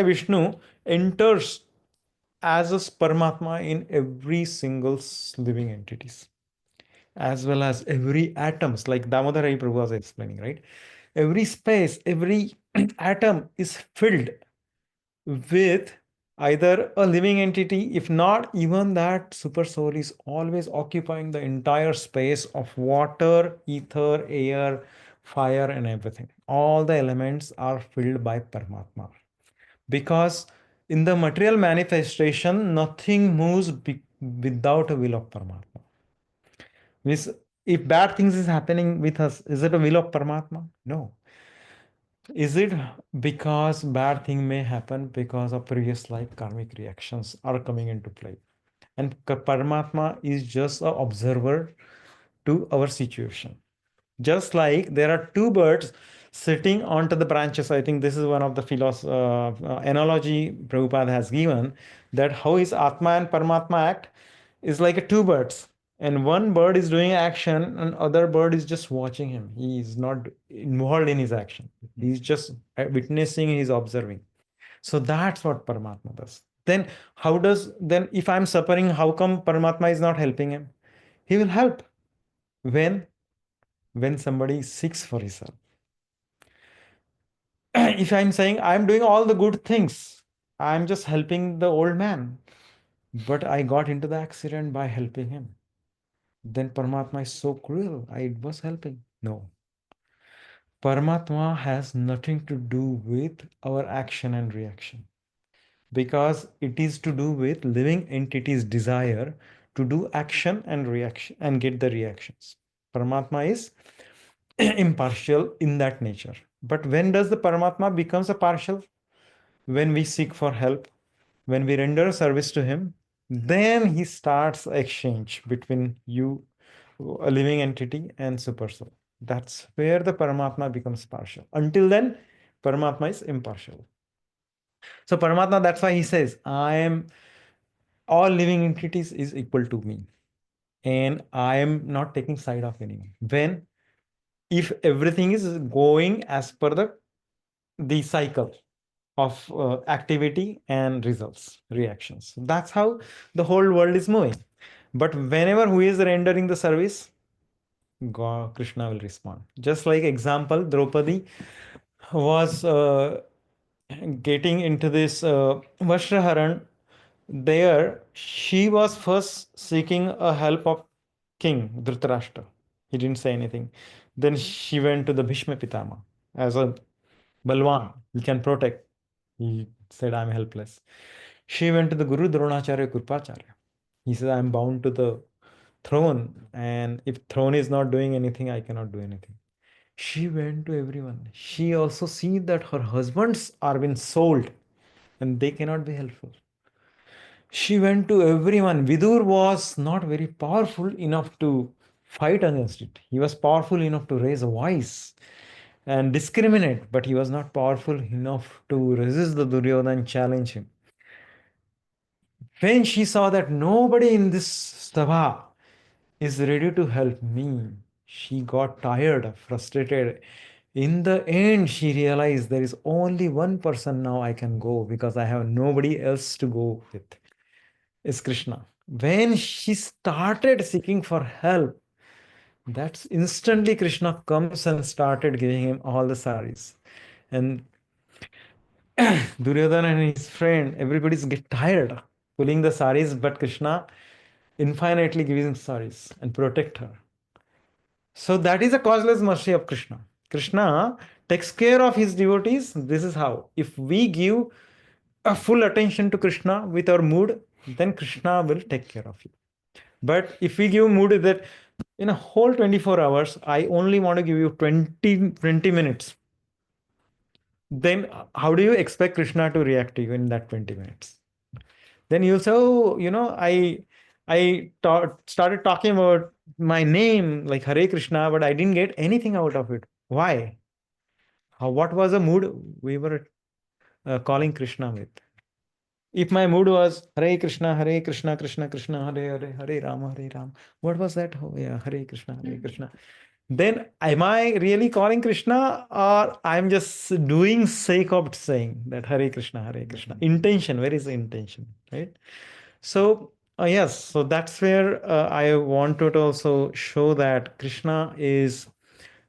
Vishnu enters as a Paramatma in every single living entities, as well as every atoms, like Damodar Prabhu was explaining, right? Every space, every atom is filled with either a living entity, if not even that, super soul is always occupying the entire space of water, ether, air, fire, and everything. All the elements are filled by Paramatma. Because in the material manifestation, nothing moves without a will of Paramatma. Means if bad things is happening with us, is it a will of Paramatma? No. Is it because bad thing may happen because of previous life karmic reactions are coming into play? And Paramatma is just an observer to our situation. Just like there are two birds sitting onto the branches. I think this is one of the analogy Prabhupada has given, that how is Atma and Paramatma act is like a two birds, and one bird is doing action and other bird is just watching him. He is not involved in his action. He's just witnessing, he's observing. So that's what Paramatma does. Then then if I'm suffering, how come Paramatma is not helping him? He will help when somebody seeks for his help. If I'm saying I'm doing all the good things, I'm just helping the old man, but I got into the accident by helping him, then Paramatma is so cruel. I was helping. No. Paramatma has nothing to do with our action and reaction, because it is to do with living entity's desire to do action and reaction and get the reactions. Paramatma is impartial in that nature. But when does the Paramatma becomes a partial? When we seek for help, when we render service to him, then he starts exchange between you, a living entity, and super soul. That's where the Paramatma becomes partial. Until then, Paramatma is impartial. So Paramatma, that's why he says, I am, all living entities is equal to me. And I am not taking side of anyone. When, if everything is going as per the cycle of activity and results, reactions. That's how the whole world is moving. But whenever who is rendering the service, God, Krishna will respond. Just like example, Draupadi was getting into this Vashraharan. There, she was first seeking a help of King Dhritarashtra. He didn't say anything. Then she went to the Bhishma Pitama as a Balwan. He can protect. He said, I'm helpless. She went to the Guru Dronacharya Krupacharya. He said, I'm bound to the throne, and if throne is not doing anything, I cannot do anything. She went to everyone. She also see that her husbands are been sold and they cannot be helpful. She went to everyone. Vidur was not very powerful enough to fight against it. He was powerful enough to raise a voice and discriminate, but he was not powerful enough to resist the Duryodhana and challenge him. When she saw that nobody in this sabha is ready to help me, she got tired, frustrated. In the end, she realized there is only one person now I can go because I have nobody else to go with. It's Krishna. When she started seeking for help, that's instantly Krishna comes and started giving him all the saris. And Duryodhana and his friend, everybody's get tired pulling the saris, but Krishna infinitely giving saris and protect her. So that is a causeless mercy of Krishna. Krishna takes care of his devotees. This is how. If we give a full attention to Krishna with our mood, then Krishna will take care of you. But if we give mood that in a whole 24 hours, I only want to give you 20 minutes, then how do you expect Krishna to react to you in that 20 minutes? Then you'll say, oh, started talking about my name like Hare Krishna, but I didn't get anything out of it. Why? What was the mood we were calling Krishna with? If my mood was Hare Krishna, Krishna Krishna, Hare Hare, Hare Rama, what was that? Oh yeah, Hare Krishna, Hare Krishna. Then am I really calling Krishna, or I'm just doing sake of saying that Hare Krishna, Hare Krishna? Intention, where is the intention, right? So yes, so that's where I wanted to also show that Krishna is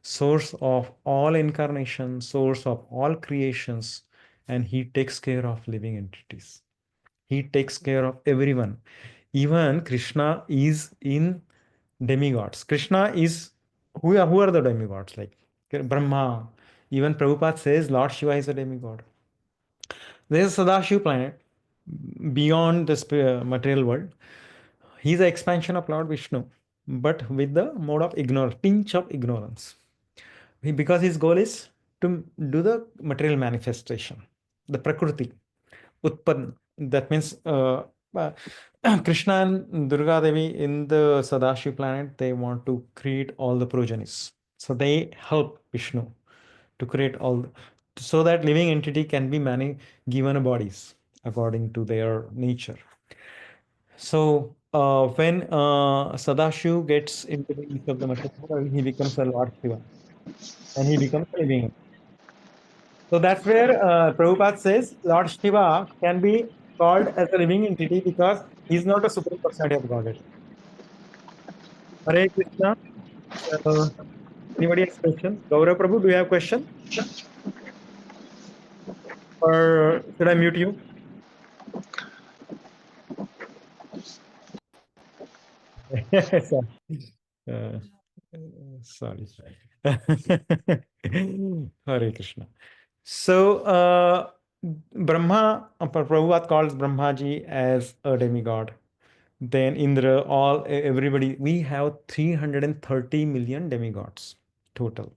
source of all incarnation, source of all creations, and he takes care of living entities. He takes care of everyone. Even Krishna is in demigods. Krishna is who are the demigods? Like Brahma. Even Prabhupada says Lord Shiva is a demigod. There is a Sadashiv planet beyond the material world. He is an expansion of Lord Vishnu, but with the mode of ignorance, pinch of ignorance. Because his goal is to do the material manifestation, the Prakriti, Utpan. That means uh, Krishna and Durga Devi in the Sadashiv planet, they want to create all the progenis. So they help Vishnu to create all, so that living entity can be given bodies according to their nature. So when Sadashiv gets into the east of the material world, he becomes a Lord Shiva and he becomes a living. So that's where Prabhupada says Lord Shiva can be called as a living entity because he's not a supreme personality of Godhead. Hare Krishna. Uh, Anybody has question? Gaurav Prabhu, do you have question? Or should I mute you? Sorry. Uh, sorry. Hare Krishna. So, Brahma, Prabhupada calls Brahmaji as a demigod. Then Indra, everybody, we have 330 million demigods total.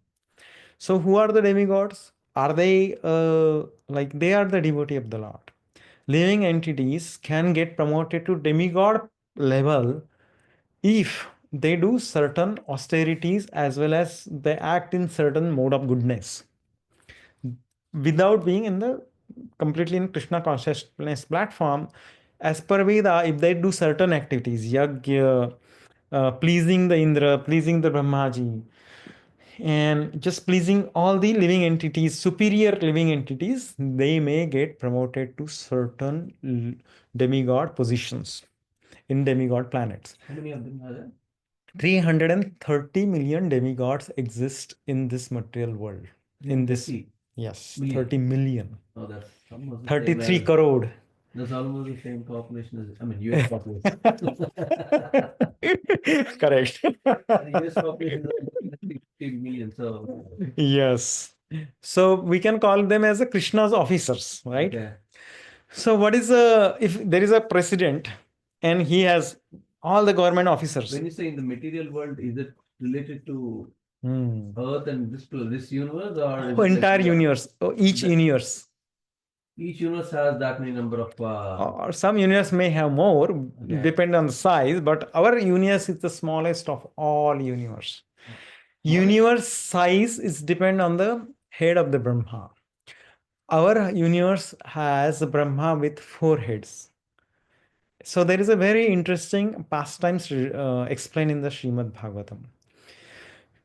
So, who are the demigods? Are they like they are the devotee of the Lord? Living entities can get promoted to demigod level if they do certain austerities as well as they act in certain mode of goodness without being in the completely in Krishna consciousness platform. As per Veda, if they do certain activities, yagya, pleasing the Indra, pleasing the Brahmaji, and just pleasing all the living entities, superior living entities, they may get promoted to certain demigod positions in demigod planets. How many of them are there? 330 million demigods exist in this material world. In this, 30 yes, million. 30 million. Oh, that's almost the 33 same as, crore. that's almost the same population as, I mean, US population. Correct. The US population is 50 million, so. Yes. So we can call them as a Krishna's officers, right? Okay. So what is if there is a president and he has all the government officers? When you say in the material world, is it related to Hmm. Earth and this universe, or is Oh, it entire like, universe, each universe. each universe has that many number of Or some universe may have more, Okay. depend on the size, but our universe is the smallest of all universe. Smallest? Universe size is depend on the head of the Brahma. Our universe has Brahma with 4 heads. So there is a very interesting pastimes explained in the Srimad Bhagavatam.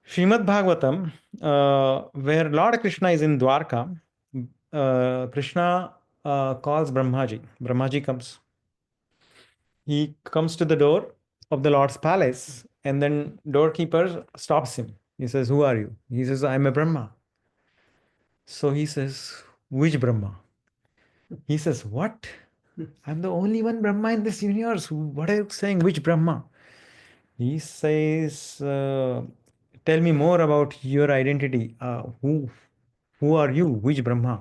Srimad Bhagavatam, where Lord Krishna is in Dwarka, Krishna calls Brahmaji. Brahmaji comes. He comes to the door of the Lord's palace, and then doorkeeper stops him. He says, "Who are you?" He says, "I'm a Brahma." So he says, "Which Brahma?" He says, "What? I'm the only one Brahma in this universe. What are you saying? Which Brahma?" He says, "Tell me more about your identity. Who are you? Which Brahma?"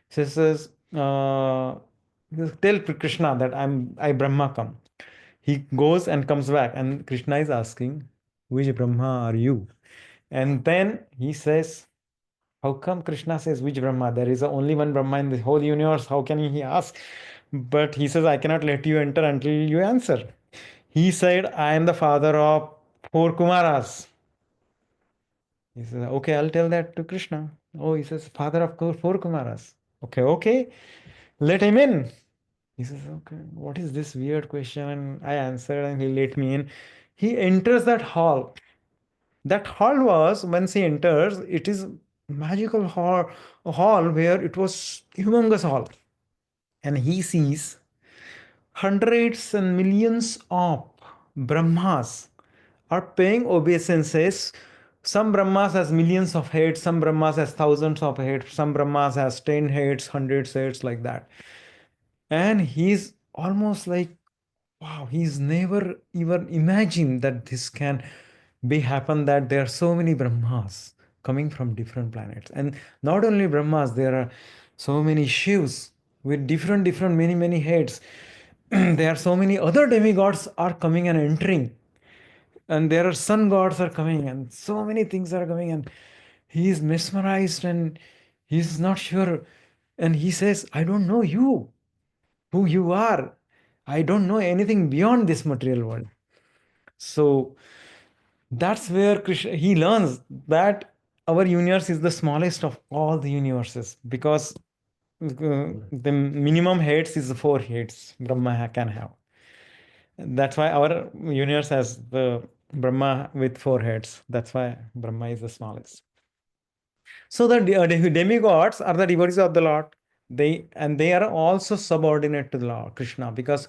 He says, "Tell Krishna that I Brahma come." He goes and comes back, and Krishna is asking, "Which Brahma are you?" And then he says, "How come?" Krishna says, "Which Brahma? There is only one Brahma in the whole universe. How can he ask?" But he says, "I cannot let you enter until you answer." He said, "I am the father of 4 Kumaras." He says, "Okay, I'll tell that to Krishna." Oh, he says, "Father of 4 Kumaras." Okay, okay, let him in. He says, "Okay, what is this weird question?" And I answered, and he let me in. He enters that hall. That hall was, once he enters, it is magical hall where it was humongous hall. And he sees hundreds and millions of Brahmas are paying obeisances. Some Brahmas has millions of heads, some Brahmas has thousands of heads, some Brahmas has 10 heads, hundreds heads, like that. And he's almost like, wow, he's never even imagined that this can be happen, that there are so many Brahmas coming from different planets. And not only Brahmas, there are so many Shivs with different many heads. There are so many other demigods are coming and entering, and there are sun gods are coming, and so many things are coming, and he is mesmerized, and he's not sure, and he says, I don't know you, who you are. I don't know anything beyond this material world. So that's where Krishna, he learns that our universe is the smallest of all the universes, because the minimum heads is 4 heads Brahma can have. That's why our universe has the Brahma with 4 heads. That's why Brahma is the smallest. So the demigods are the devotees of the Lord. They are also subordinate to the Lord Krishna, because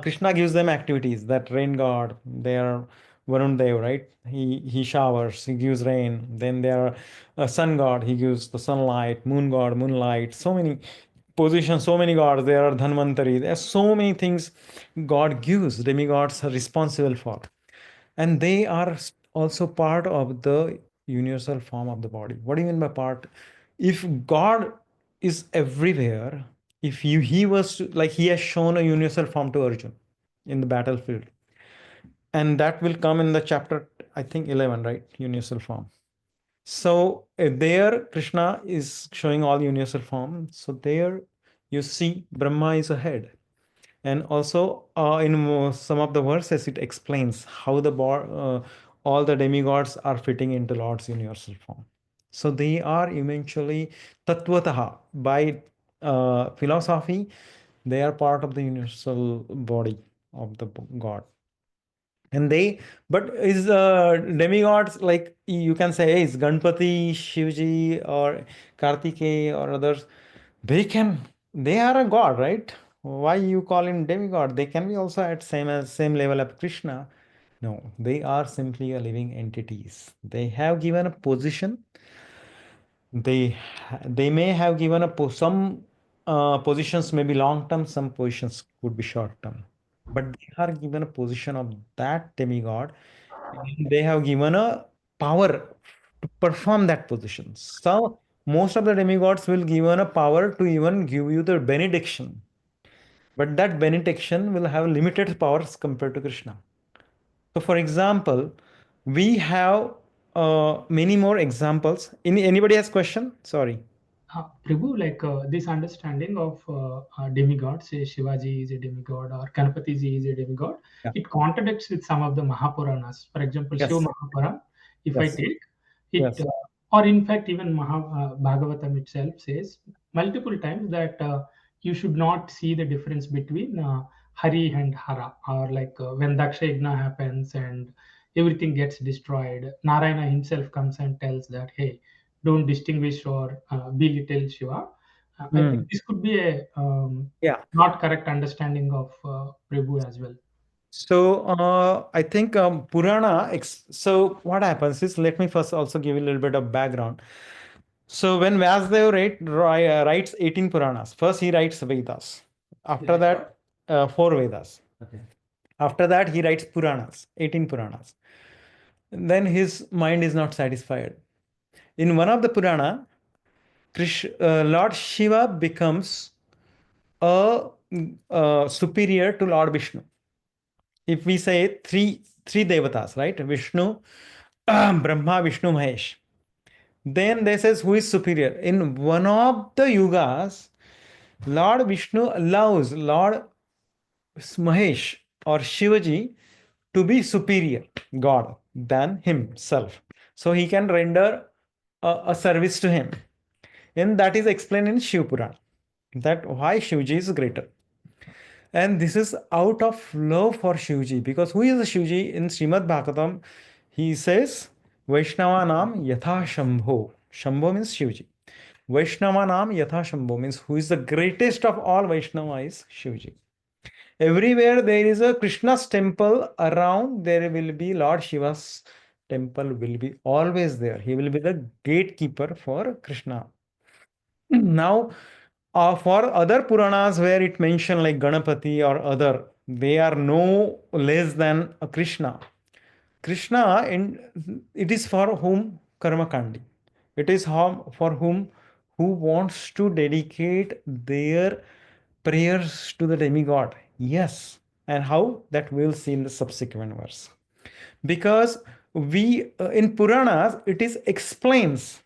Krishna gives them activities. That rain god, they are Varun Dev, right? He showers, he gives rain. Then there are a sun god, he gives the sunlight. Moon god, moonlight. So many positions, so many gods. There are Dhanvantari. There are so many things God gives. Demigods are responsible for, and they are also part of the universal form of the body. What do you mean by part? If God is everywhere, if he was like, he has shown a universal form to Arjun in the battlefield, and that will come in the chapter, I think 11, right? Universal form. So there Krishna is showing all universal form. So there you see Brahma is ahead. And also in some of the verses it explains how all the demigods are fitting into Lord's universal form. So they are eventually tattvataha, by philosophy, they are part of the universal body of the God. And they, but is demigods, like you can say, is Ganpati, Shivji, or Kartikeya, or others, they are a god, right? Why you call him demigod? They can be also at same level of Krishna. No, they are simply a living entities. They have given a position. They may have given some positions may be long term, some positions could be short term, but they are given a position of that demigod. They have given a power to perform that position. So most of the demigods will given a power to even give you the benediction, but that benediction will have limited powers compared to Krishna. So for example, we have many more examples. Anybody has question? Sorry. Prabhu, like this understanding of demigods, say Shivaji is a demigod or Ganapati is a demigod, Yeah. it contradicts with some of the Mahapuranas. For example, Shiva Yes. Mahapuran, if I Yes. take it, Yes. or in fact, even Bhagavatam itself says multiple times that you should not see the difference between Hari and Hara, or like when Daksha Yajna happens and everything gets destroyed, Narayana himself comes and tells that, hey, don't distinguish or belittle Shiva. I Hmm. think this could be a Yeah. not correct understanding of Prabhu as well. So I think Purana. So what happens is, let me first also give you a little bit of background. So when Vyasdev writes 18 Puranas, first he writes Vedas. After that, 4 Vedas. Okay. After that, he writes Puranas, 18 Puranas. Then his mind is not satisfied. In one of the Purana, Lord Shiva becomes a superior to Lord Vishnu. If we say three devatas, right? Vishnu, Brahma, Vishnu, Mahesh. Then they says who is superior. In one of the yugas, Lord Vishnu allows Lord Mahesh or Shivaji to be superior God than himself. So he can render a service to him. And that is explained in Shiv Purana, that why Shivji is greater. And this is out of love for Shivji, because who is the Shivji? In Srimad Bhagavatam, he says, Vaishnava Nam Yatha Shambho. Shambho means Shivji. Vaishnava Nam Yatha Shambho means who is the greatest of all Vaishnava is Shivji. Everywhere there is a Krishna's temple around, there will be Lord Shiva's temple will be always there. He will be the gatekeeper for Krishna. Now, For other Puranas where it mentioned like Ganapati or other, they are no less than a Krishna. Krishna, and it is for whom karma kandi. It is for whom who wants to dedicate their prayers to the demigod. Yes. And how? That we'll see in the subsequent verse. Because we in Puranas, it is explains.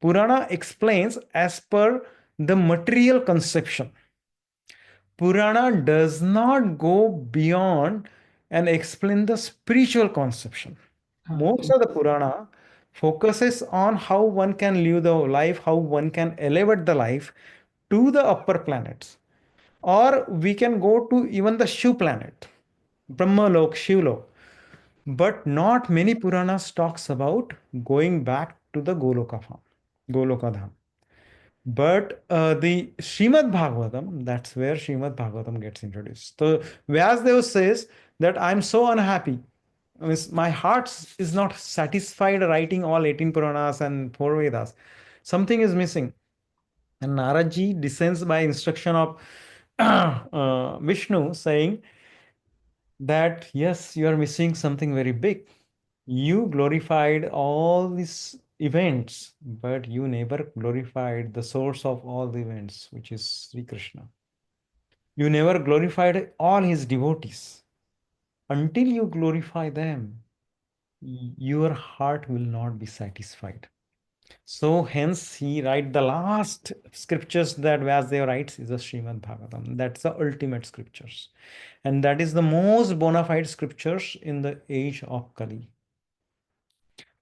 Purana explains as per the material conception. Purana does not go beyond and explain the spiritual conception. Most of the Purana focuses on how one can live the life, how one can elevate the life to the upper planets. Or we can go to even the Shiv planet, Brahmalok, Shivlok. But not many Puranas talks about going back to the Goloka Dham. But the Srimad Bhagavatam, that's where Srimad Bhagavatam gets introduced. So Vyasdev says that I'm so unhappy. I mean, my heart is not satisfied writing all 18 Puranas and 4 Vedas. Something is missing. And Naradji descends by instruction of Vishnu saying that, yes, you are missing something very big. You glorified all these events, but you never glorified the source of all the events, which is Sri Krishna. You never glorified all his devotees. Until you glorify them, your heart will not be satisfied. So hence he write the last scriptures that Vyasdev writes is the Srimad Bhagavatam. That's the ultimate scriptures. And that is the most bona fide scriptures in the age of Kali.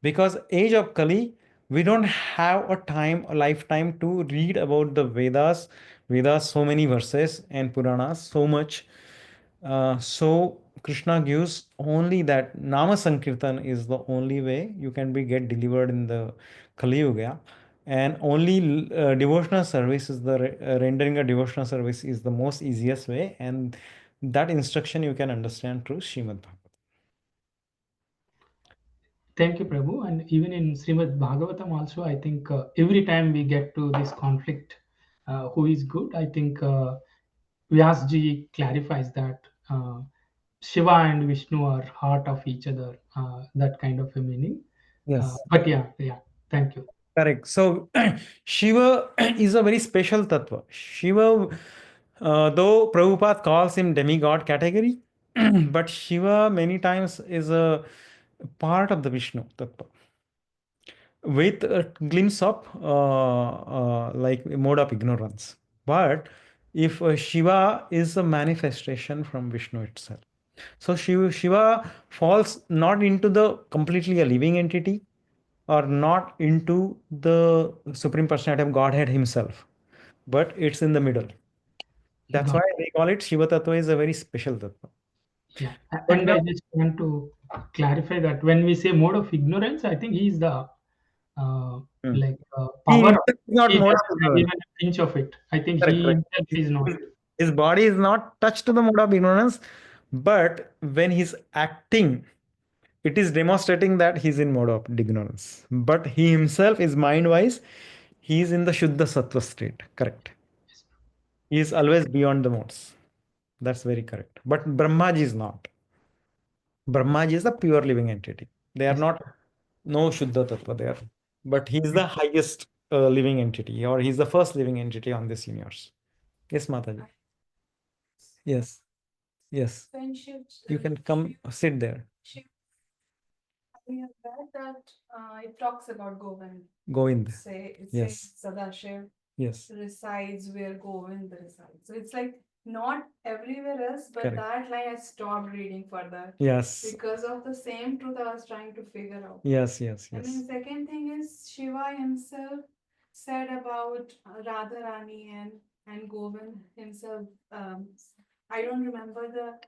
Because age of Kali, we don't have a lifetime to read about the Vedas, so many verses, and Puranas, so much. So Krishna gives only that Nama Sankirtan is the only way you can get delivered in the Kali Yuga. And only devotional service is rendering a devotional service is the most easiest way. And that instruction you can understand through Srimad Bhagavatam. Thank you, Prabhu. And even in Srimad Bhagavatam also, I think every time we get to this conflict, who is good, I think Vyasji clarifies that Shiva and Vishnu are heart of each other, that kind of a meaning. Yes. But yeah, thank you. Correct. So Shiva is a very special tattva. Shiva, though Prabhupada calls him demigod category, but Shiva many times is a part of the Vishnu tattva with a glimpse of like mode of ignorance. But if Shiva is a manifestation from Vishnu itself. So Shiva falls not into the completely a living entity, or not into the Supreme Personality of Godhead himself, but it's in the middle. That's why they call it Shiva Tattva is a very special Tattva. Yeah, and I just want to clarify that when we say mode of ignorance, I think he is the power. Not He mode doesn't of have ignorance. even a pinch of it. I think Correct, he correct. himself is not. His body is not touched to the mode of ignorance, but when he's acting, it is demonstrating that he's in mode of ignorance. But he himself is mind-wise, he is in the Shuddha Sattva state. Correct. He is always beyond the modes. That's very correct. But Brahmaji is not. Brahmaji is a pure living entity. They are not no Shuddha Tattva there. But he is the highest living entity, or he's the first living entity on this universe. Yes, Mataji. Yes. Yes. You can come sit there. We have read that it talks about Govind. Govind. It Yes. says Sadashiv Yes. resides where Govind resides. So it's like not everywhere else, but Correct. that line I stopped reading further. Yes. Because of the same truth I was trying to figure out. Yes, yes, And yes. then second thing is Shiva himself said about Radharani and Govind himself. I don't remember the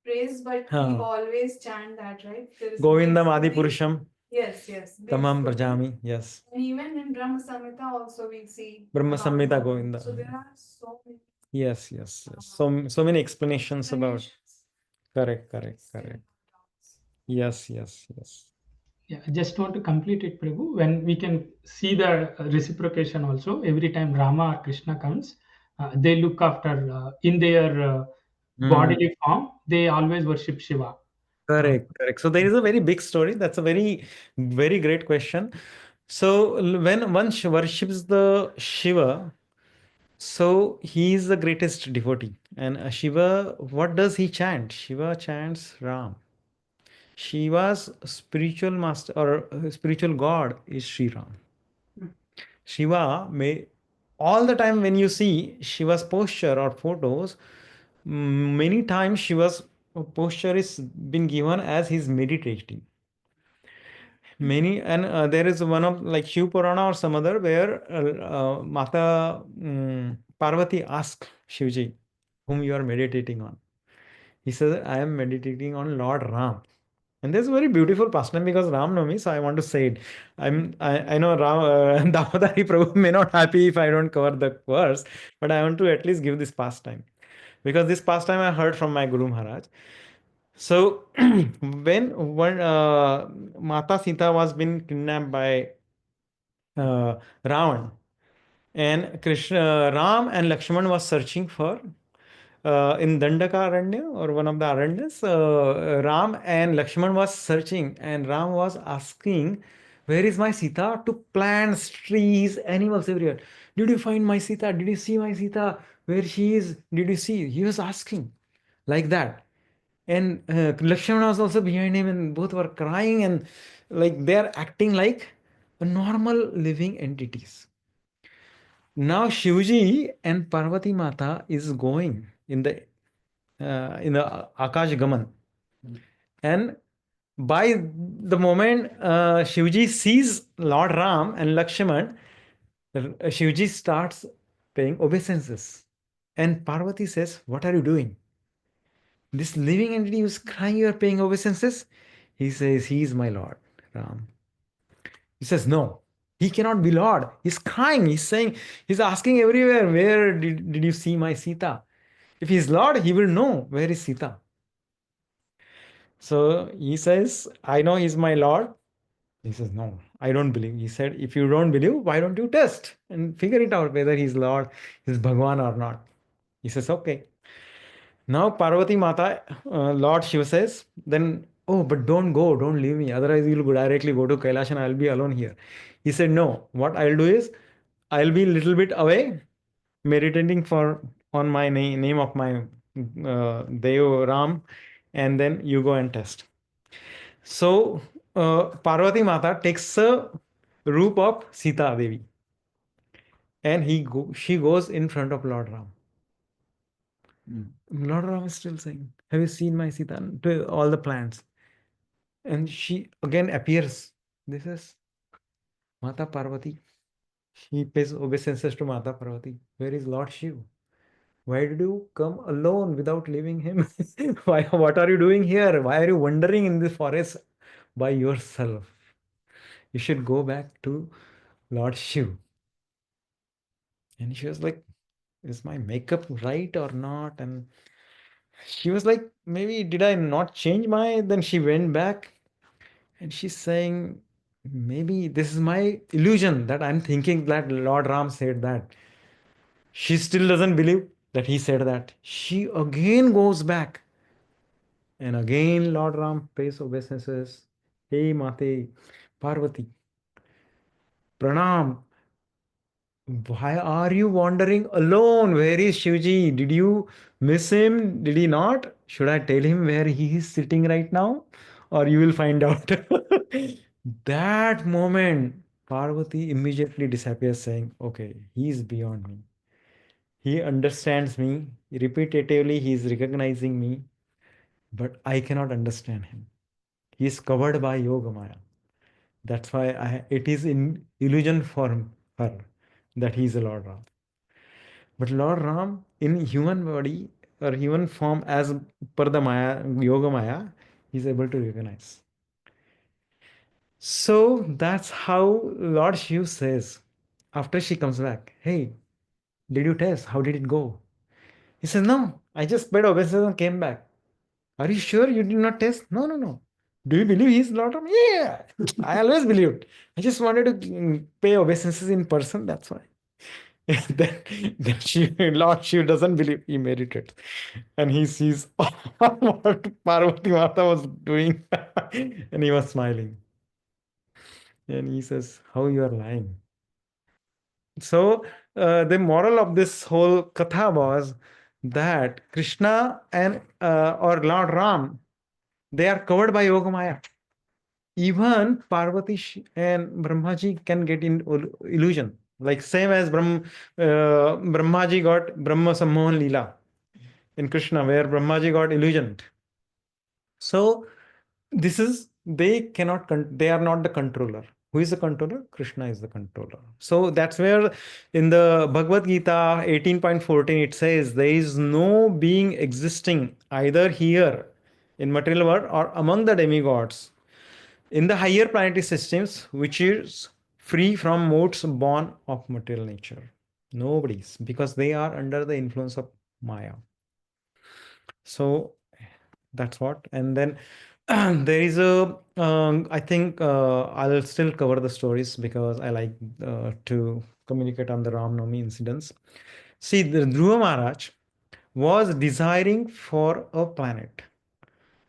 phrase, but he always chant that, right? Govindam Adi Purusham Yes. Tamam basically. Brajami. Yes. And even in Brahma Samhita also we see Brahma about Samhita Govind. Govinda. So there are so many Yes, yes, yes. So many explanations about. Correct. Yes. Yeah, I just want to complete it, Prabhu. When we can see the reciprocation also, every time Rama or Krishna comes, they look after in their bodily form. They always worship Shiva. Correct, correct. So there is a very big story. That's a very, very great question. So when one worships the Shiva, so he is the greatest devotee. And Shiva, what does he chant? Shiva chants Ram. Shiva's spiritual master or spiritual god is Sri Ram. Shiva may all the time when you see Shiva's posture or photos, many times Shiva's posture is been given as he's meditating. Many and there is one of like Shiv Purana or some other where Mata Parvati asked Shivji, whom you are meditating on. He says, I am meditating on Lord Ram. And there's a very beautiful pastime because Ram Navami, so I want to say it. I know Ram Damodari Prabhu may not happy if I don't cover the verse, but I want to at least give this pastime because this pastime I heard from my Guru Maharaj. So when one Mata Sita was being kidnapped by Ravan, and Krishna, Ram and Lakshman was searching for in Dandaka Aranya or one of the Aranyas, Ram and Lakshman was searching, and Ram was asking, "Where is my Sita?" To plants, trees, animals everywhere. Did you find my Sita? Did you see my Sita? Where she is? Did you see? He was asking like that. And Lakshmana was also behind him, and both were crying and like they are acting like a normal living entities. Now Shivji and Parvati Mata is going in the Akash Gaman, and by the moment Shivji sees Lord Ram and Lakshman, Shivji starts paying obeisances, and Parvati says, "What are you doing? This living entity who's crying, you are paying obeisances." He says, "He is my Lord, Ram." He says, "No, he cannot be Lord. He's crying. He's saying, he's asking everywhere, where did you see my Sita? If he's Lord, he will know where is Sita." So he says, "I know he's my Lord." He says, "No, I don't believe." He said, "If you don't believe, why don't you test and figure it out whether he's Lord, he's Bhagwan or not?" He says, "Okay." Now Parvati Mata, Lord Shiva says, then, "Oh, but don't go, don't leave me. Otherwise, you'll go directly go to Kailash and I'll be alone here." He said, "No, what I'll do is I'll be a little bit away, meditating for on my name of my Deo Ram, and then you go and test." So Parvati Mata takes a roop of Sita Devi, and she goes in front of Lord Ram. Lord Ram is still saying, "Have you seen my Sita?" To all the plants. And she again appears. This is Mata Parvati. She pays obeisances to Mata Parvati. "Where is Lord Shiv? Why did you come alone without leaving him? Why? What are you doing here? Why are you wandering in the forest by yourself? You should go back to Lord Shiv." And she was like, "Is my makeup right or not?" And she was like, "Maybe did I not change my?" Then she went back and she's saying, "Maybe this is my illusion that I'm thinking that Lord Ram said that." She still doesn't believe that he said that. She again goes back. And again, Lord Ram pays obeisances. "Hey, Mate, Parvati, Pranam. Why are you wandering alone? Where is Shivji? Did you miss him? Did he not? Should I tell him where he is sitting right now? Or you will find out." That moment, Parvati immediately disappears, saying, "Okay, he is beyond me. He understands me. Repetitively, he is recognizing me, but I cannot understand him. He is covered by Yoga Maya. That's why it is in illusion for her that he is a Lord Ram." But Lord Ram, in human body or human form, as per the Maya, Yoga Maya, he is able to recognize. So that's how Lord Shiv says, after she comes back, "Hey, did you test? How did it go?" He says, "No, I just paid obeisance and came back." "Are you sure you did not test?" "No, no, no." "Do you believe he's Lord Ram?" "Yeah, I always believed. I just wanted to pay obeisances in person, that's why." Then Lord Shiva doesn't believe. He meditates and he sees what Parvati Mata was doing and he was smiling. And he says, how you are lying. So the moral of this whole katha was that Krishna and or Lord Ram, they are covered by Yogamaya. Even Parvati and Brahmaji can get in illusion. Like same as Brahmaji got Brahma Sammohan Leela in Krishna, where Brahmaji got illusioned. So this is, they are not the controller. Who is the controller? Krishna is the controller. So that's where in the Bhagavad Gita 18.14 it says there is no being existing either here in material world or among the demigods in the higher planetary systems which is free from modes born of material nature. Nobody's, because they are under the influence of Maya. So that's what. And then there is a I think I'll still cover the stories because I like to communicate on the Ram Navami incidents. See, the Dhruva Maharaj was desiring for a planet.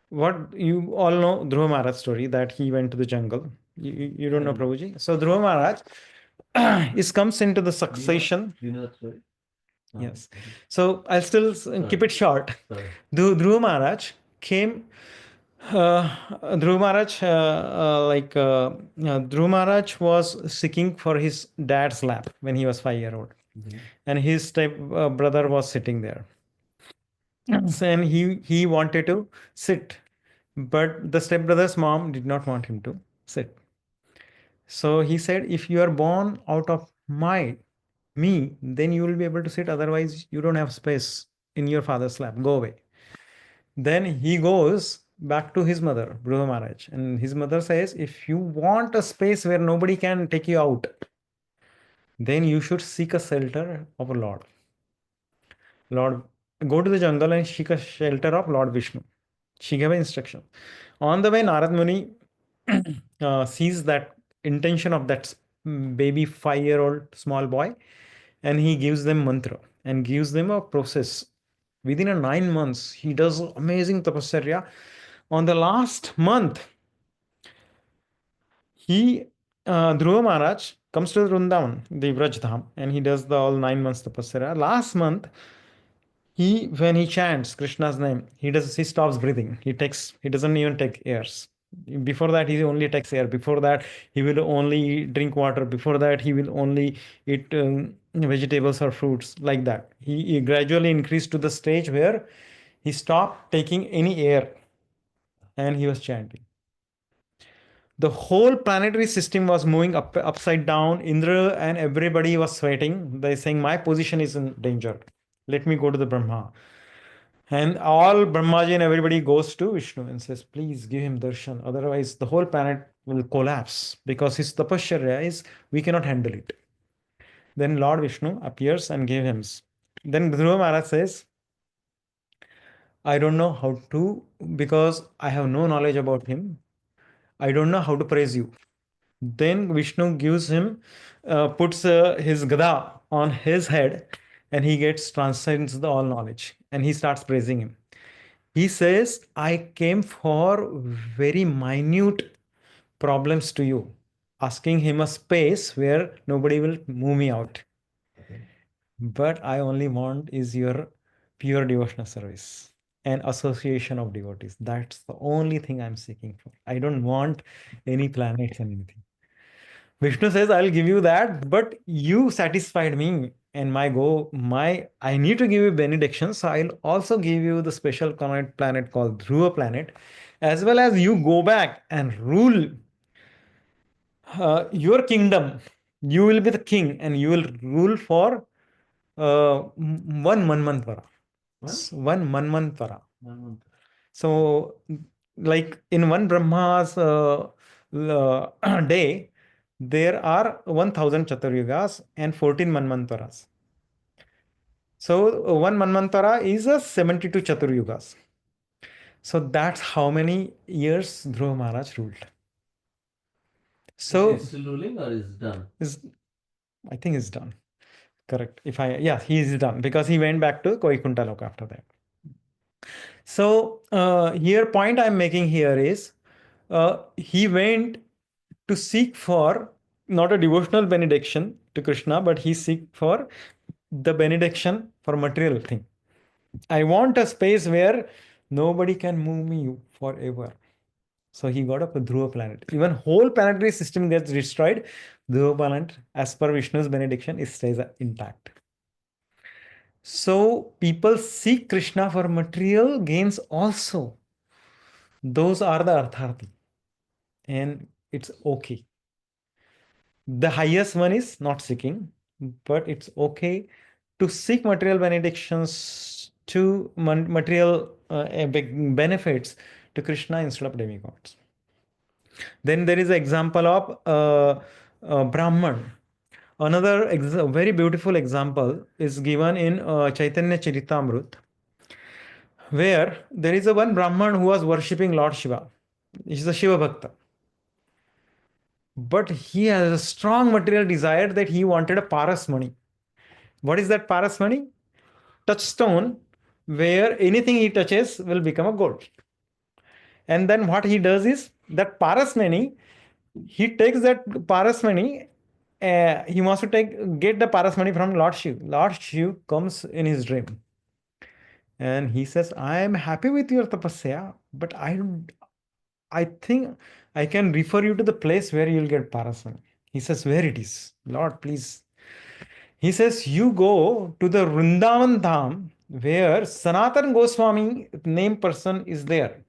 What you all know Dhruva Maharaj story, that he went to the jungle. You don't know, Prabhuji? So Dhruva Maharaj is comes into the succession. Do you know that story? Yes. So I'll still keep it short. Dhruva Maharaj came. Dhruva Maharaj, Dhruva Maharaj was seeking for his dad's lap when he was 5 years old, and his step brother was sitting there. And he wanted to sit, but the stepbrother's mom did not want him to sit. So he said, if you are born out of me, then you will be able to sit. Otherwise, you don't have space in your father's lap. Go away. Then he goes back to his mother, Dhruva Maharaj, and his mother says, if you want a space where nobody can take you out, then you should seek a shelter of a Lord. Lord, go to the jungle and seek a shelter of Lord Vishnu. She gave an instruction. On the way, Narad Muni sees that intention of that baby 5-year-old small boy, and he gives them mantra and gives them a process. Within a 9 months, he does amazing tapasya. On the last month, Dhruva Maharaj comes to Vrindavan, the Vraj and he does the all 9 months tapasya. Last month, when he chants Krishna's name, he stops breathing. He doesn't even take airs. Before that, he only takes air. Before that, he will only drink water. Before that, he will only eat vegetables or fruits, like that. He gradually increased to the stage where he stopped taking any air and he was chanting. The whole planetary system was moving upside down. Indra and everybody was sweating. They're saying, my position is in danger. Let me go to the Brahma. And all Brahmaji and everybody goes to Vishnu and says, please give him darshan. Otherwise, the whole planet will collapse because his tapasya is, we cannot handle it. Then Lord Vishnu appears and gave him. Then Dhruva Maharaj says, I don't know how to, because I have no knowledge about him. I don't know how to praise you. Then Vishnu gives him, puts his gada on his head, and he transcends the all knowledge, and he starts praising him. He says, I came for very minute problems to you, asking him a space where nobody will move me out. But I only want is your pure devotional service and association of devotees. That's the only thing I'm seeking for. I don't want any planets and anything. Vishnu says, I'll give you that, but you satisfied me and I need to give you benediction. So I'll also give you the special planet called Dhruva planet, as well as you go back and rule your kingdom. You will be the king and you will rule for one manmantvara. One manmantvara. So, like in one Brahma's day, there are 1000 Chaturyugas and 14 Manmantaras. So, one Manmantara is a 72 Chaturyugas. So, that's how many years Dhruva Maharaj ruled. So, is still ruling or is done? I think it's done. Correct. He is done because he went back to Vaikuntha Loka after that. So here point I'm making here is he went to seek for not a devotional benediction to Krishna, but he seek for the benediction for material thing. I want a space where nobody can move me forever. So he got up a Dhruva planet. Even whole planetary system gets destroyed. Dhruva planet, as per Vishnu's benediction, it stays intact. So people seek Krishna for material gains also. Those are the artharthi. And it's okay. The highest one is not seeking, but it's okay to seek material benedictions to material benefits to Krishna instead of demigods. Then there is an example of Brahman. Another very beautiful example is given in Chaitanya Charitamrita, where there is a one Brahman who was worshipping Lord Shiva. He's a Shiva Bhakta. But he has a strong material desire that he wanted a paras money. What is that paras money? Touchstone, where anything he touches will become a gold. And then what he does is that paras money, he takes that paras money. He wants to get the paras money from Lord Shiv. Lord Shiv comes in his dream. And he says, I am happy with your tapasya, but I think I can refer you to the place where you'll get parasmani. He says, where it is? Lord, please. He says, you go to the Vrindavan Dham where Sanatan Goswami name person is there.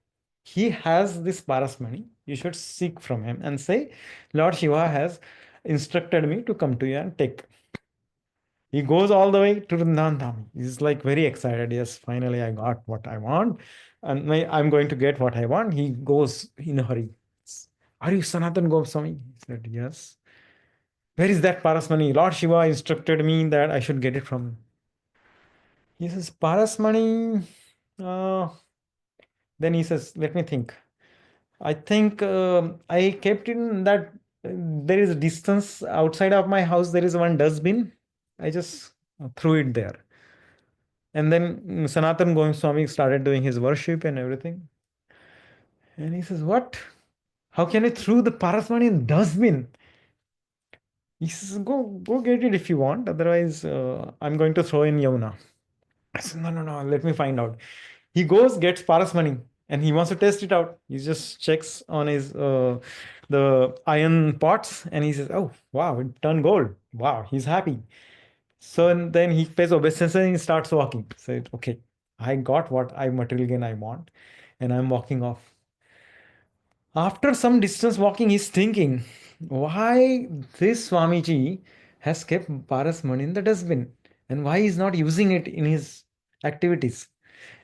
He has this parasmani. You should seek from him and say, Lord Shiva has instructed me to come to you and take. He goes all the way to Vrindavan Dham. He's like very excited. Yes, finally I got what I want. And I'm going to get what I want. He goes in a hurry. Are you Sanatan Goswami? He said, yes. Where is that parasmani? Lord Shiva instructed me that I should get it from him. He says, parasmani. Then he says, let me think. I think I kept in that there is a distance outside of my house. There is one dustbin. I just threw it there. And then Sanatan Goswami started doing his worship and everything. And he says, what? How can you throw the parasmani in dustbin? He says, go get it if you want. Otherwise, I'm going to throw in Yamuna. I said, no, let me find out. He goes, gets parasmani, and he wants to test it out. He just checks on his the iron pots, and he says, oh, wow, it turned gold. Wow, he's happy. So and then he pays obeisance and he starts walking. So, okay, I got what material gain I want, and I'm walking off. After some distance walking, he's thinking, why this Swamiji has kept parasmani in the dustbin, and why he's not using it in his activities.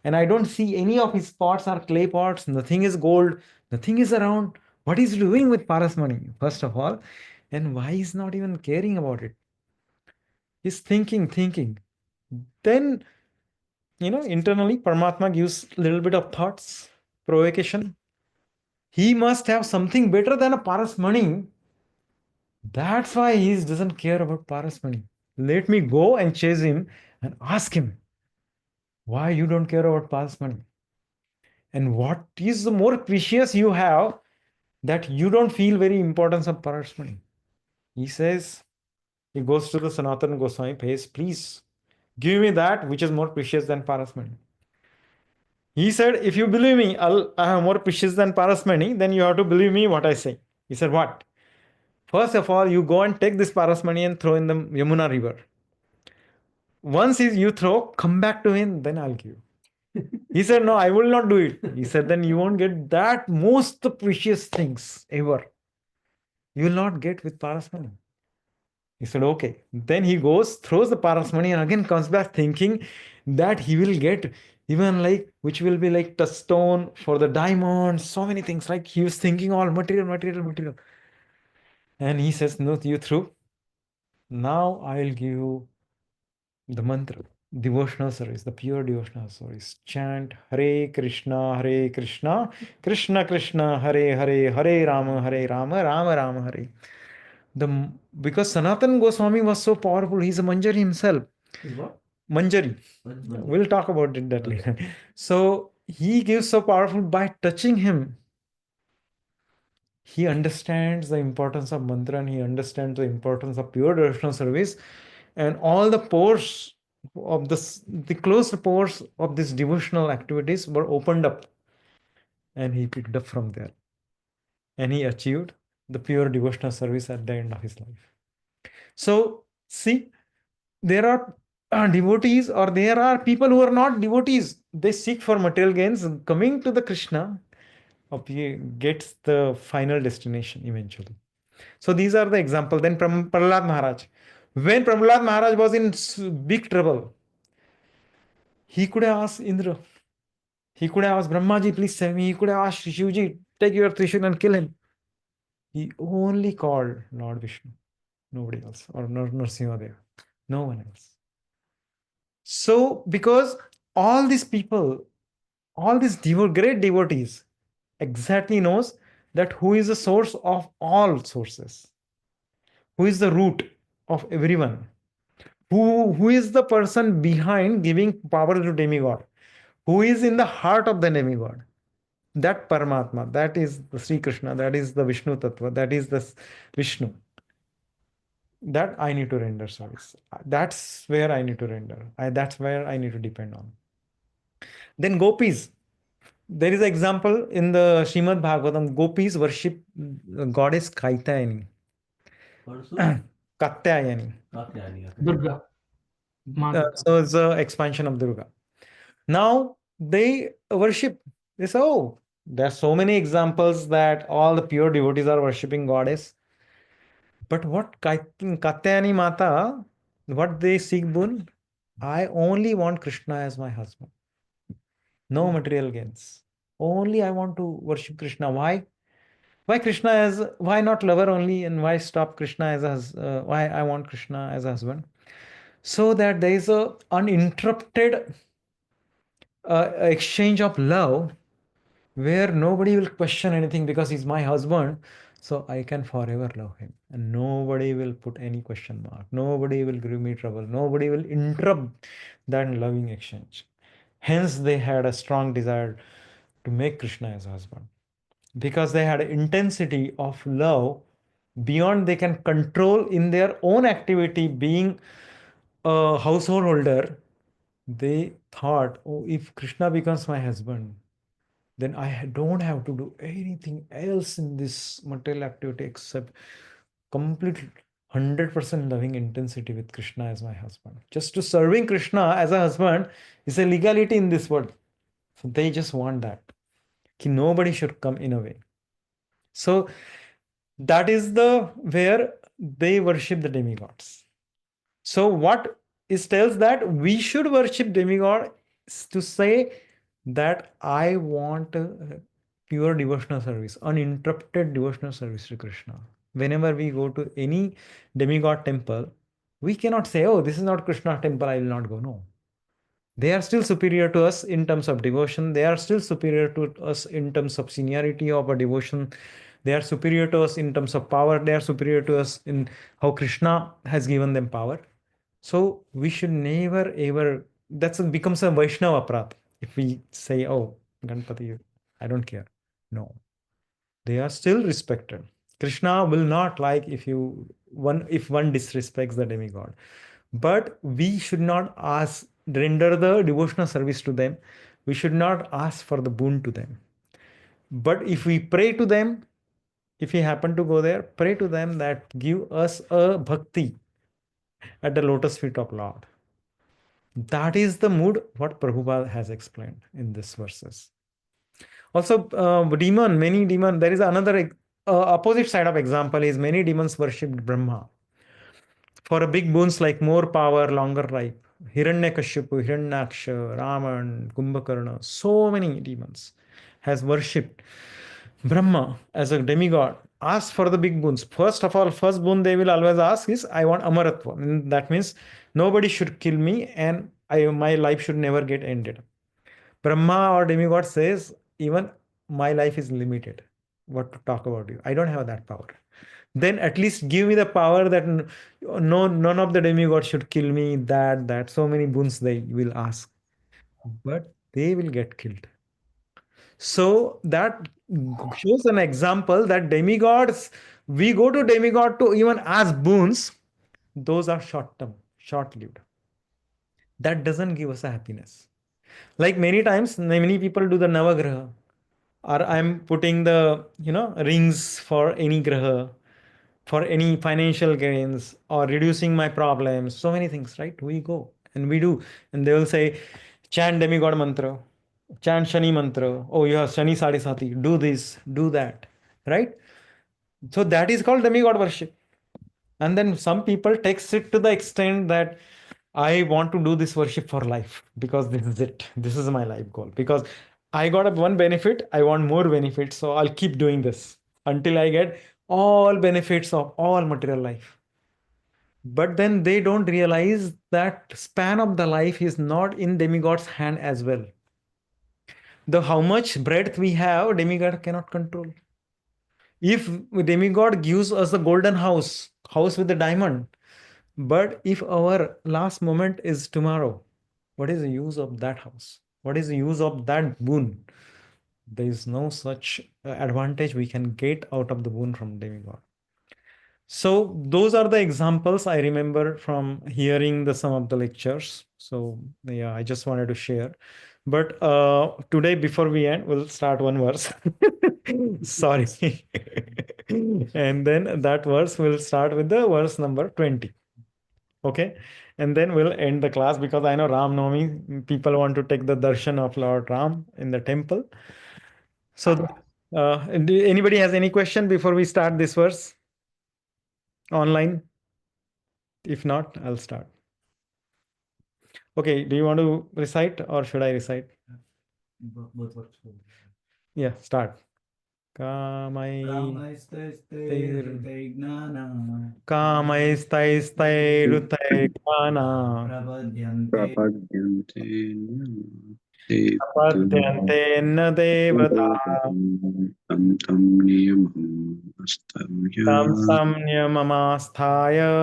And I don't see any of his pots are clay pots, nothing is gold, nothing is around. What is he doing with parasmani, first of all, and why he's not even caring about it? He's thinking. Then, internally, Paramatma gives a little bit of thoughts, provocation. He must have something better than a parasmani. That's why he doesn't care about parasmani. Let me go and chase him and ask him, why you don't care about parasmani? And what is the more precious you have that you don't feel very importance of parasmani? He says, he goes to the Sanatana Goswami place, please give me that which is more precious than parasmani. He said, if you believe me, I am more precious than parasmani, then you have to believe me what I say. He said, what? First of all, you go and take this parasmani and throw in the Yamuna river. Once you throw, come back to him, then I'll give you. He said, no, I will not do it. He said, then you won't get that most precious things ever. You will not get with parasmani. He said, okay. Then he goes, throws the parasmani and again comes back thinking that he will get even which will be like touchstone for the diamond, so many things. Like he was thinking all material. And he says, no, you threw. Now I'll give you the mantra, devotional service, the pure devotional service. Chant Hare Krishna, Krishna Krishna, Hare Hare, Hare Rama, Rama Rama, Hare. Because Sanatan Goswami was so powerful, he's a Manjari himself. Is what? Manjari. Manjari. We'll talk about it that Okay. later. So he gives so powerful by touching him. He understands the importance of mantra and he understands the importance of pure devotional service, and all the pores of this, the closed pores of these devotional activities were opened up, and he picked up from there, and he achieved the pure devotional service at the end of his life. So see, there are devotees, or there are people who are not devotees. They seek for material gains. Coming to the Krishna gets the final destination eventually. So these are the examples. Then Prahlad Maharaj. When Prahlad Maharaj was in big trouble, he could have asked Indra. He could have asked Brahmaji, please save me. He could have asked Shivji, take your Trishul and kill him. He only called Lord Vishnu. Nobody else. Or Narsimha. No one else. So because all these people, all these great devotees exactly knows that who is the source of all sources, who is the root of everyone, who is the person behind giving power to demigod, who is in the heart of the demigod, that Paramatma, that is the Sri Krishna, that is the Vishnu Tattva, that is the Vishnu. That I need to render service. That's where I need to render. That's where I need to depend on. Then gopis. There is an example in the Srimad Bhagavatam. Gopis worship goddess Kaitayani. Parsu? Katyayani. Katyayani, okay. Durga. Ma Durga. So it's an expansion of Durga. Now they worship. They say, oh, there are so many examples that all the pure devotees are worshipping goddess. But what Katyayani Mata, what they seek boon? I only want Krishna as my husband. No material gains. Only I want to worship Krishna. Why? Why Krishna as, why not lover only, and why stop Krishna as why I want Krishna as a husband? So that there is a uninterrupted exchange of love where nobody will question anything because he's my husband. So I can forever love him, and nobody will put any question mark. Nobody will give me trouble. Nobody will interrupt that loving exchange. Hence, they had a strong desire to make Krishna as a husband, because they had intensity of love beyond they can control in their own activity. Being a household holder, they thought, oh, if Krishna becomes my husband, then I don't have to do anything else in this material activity except complete 100% loving intensity with Krishna as my husband. Just to serving Krishna as a husband is a legality in this world. So they just want that. Nobody should come in a way. So that is the where they worship the demigods. So what it tells that we should worship demigod to say that I want pure devotional service, uninterrupted devotional service to Krishna. Whenever we go to any demigod temple, we cannot say, oh, this is not Krishna temple, I will not go. No. They are still superior to us in terms of devotion. They are still superior to us in terms of seniority of a devotion. They are superior to us in terms of power. They are superior to us in how Krishna has given them power. So we should never ever, becomes a Vaishnava aparat if we say, oh, Ganpati, I don't care. No. They are still respected. Krishna will not like if one disrespects the demigod. But we should not render the devotional service to them. We should not ask for the boon to them. But if we pray to them, if we happen to go there, pray to them that give us a bhakti at the lotus feet of Lord. That is the mood what Prabhupada has explained in these verses. Also, many demon, there is another opposite side of example is many demons worshipped Brahma for a big boons like more power, longer life. Hiranyakashipu, Hiranyaksha, Raman, Kumbhakarna, so many demons has worshipped Brahma as a demigod. Ask for the big boons. First of all, first boon they will always ask is, I want Amaratva. And that means nobody should kill me and my life should never get ended. Brahma or demigod says, even my life is limited. what to talk about you. I don't have that power. Then at least give me the power that no, none of the demigods should kill me. That so many boons they will ask, but they will get killed. So that shows an example that demigods, we go to demigod to even ask boons. Those are short term, short lived. That doesn't give us a happiness. Like many times, many people do the Navagraha, or I'm putting the rings for any graha, for any financial gains, or reducing my problems. So many things, right? We go and we do, and they will say, chant demigod mantra, chant Shani mantra. Oh, you have Shani Sadhisati. Do this, do that, right? So that is called demigod worship. And then some people takes it to the extent that I want to do this worship for life because this is it. This is my life goal. Because I got one benefit, I want more benefits. So I'll keep doing this until I get all benefits of all material life. But then they don't realize that span of the life is not in demigod's hand as well. The how much breadth we have, demigod cannot control. If demigod gives us a golden house with a diamond, but if our last moment is tomorrow, what is the use of that house? What is the use of that boon? There is no such advantage we can get out of the boon from demigod. So those are the examples I remember from hearing some of the lectures. So yeah, I just wanted to share. But today, before we end, we'll start one verse. Sorry. And then that verse will start with the verse number 20. Okay. And then we'll end the class because I know Ram Navami, people want to take the darshan of Lord Ram in the temple. So anybody has any question before we start this verse online? If not, I'll start. Okay. Do you want to recite or should I recite? Both works. Yeah, start. Kamai Kamaistaistairutaikana प्रपद्यन्ते Apadyantenna devata तं तं नियमम् अस्तव्या tam samnyamasthaya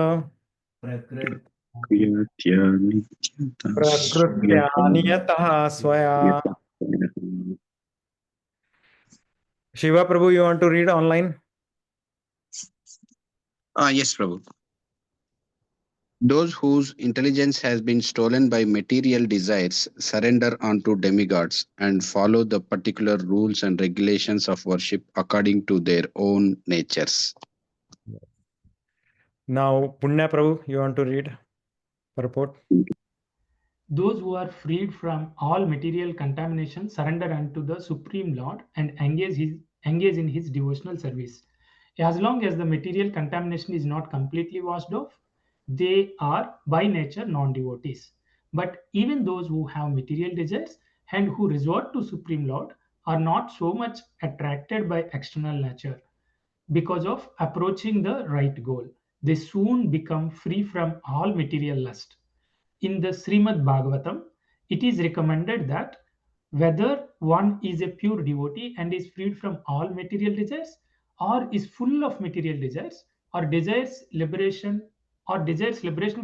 क्रियत्या prakrutya niyatah swaya. Shiva Prabhu, you want to read online? Yes, Prabhu. Those whose intelligence has been stolen by material desires surrender unto demigods and follow the particular rules and regulations of worship according to their own natures. Now, Punya Prabhu, you want to read? Purport. Those who are freed from all material contamination surrender unto the Supreme Lord and engage in his devotional service. As long as the material contamination is not completely washed off, they are by nature non-devotees. But even those who have material desires and who resort to Supreme Lord are not so much attracted by external nature. Because of approaching the right goal, they soon become free from all material lust. In the Srimad Bhagavatam, it is recommended that whether one is a pure devotee and is freed from all material desires, or is full of material desires, or desires liberation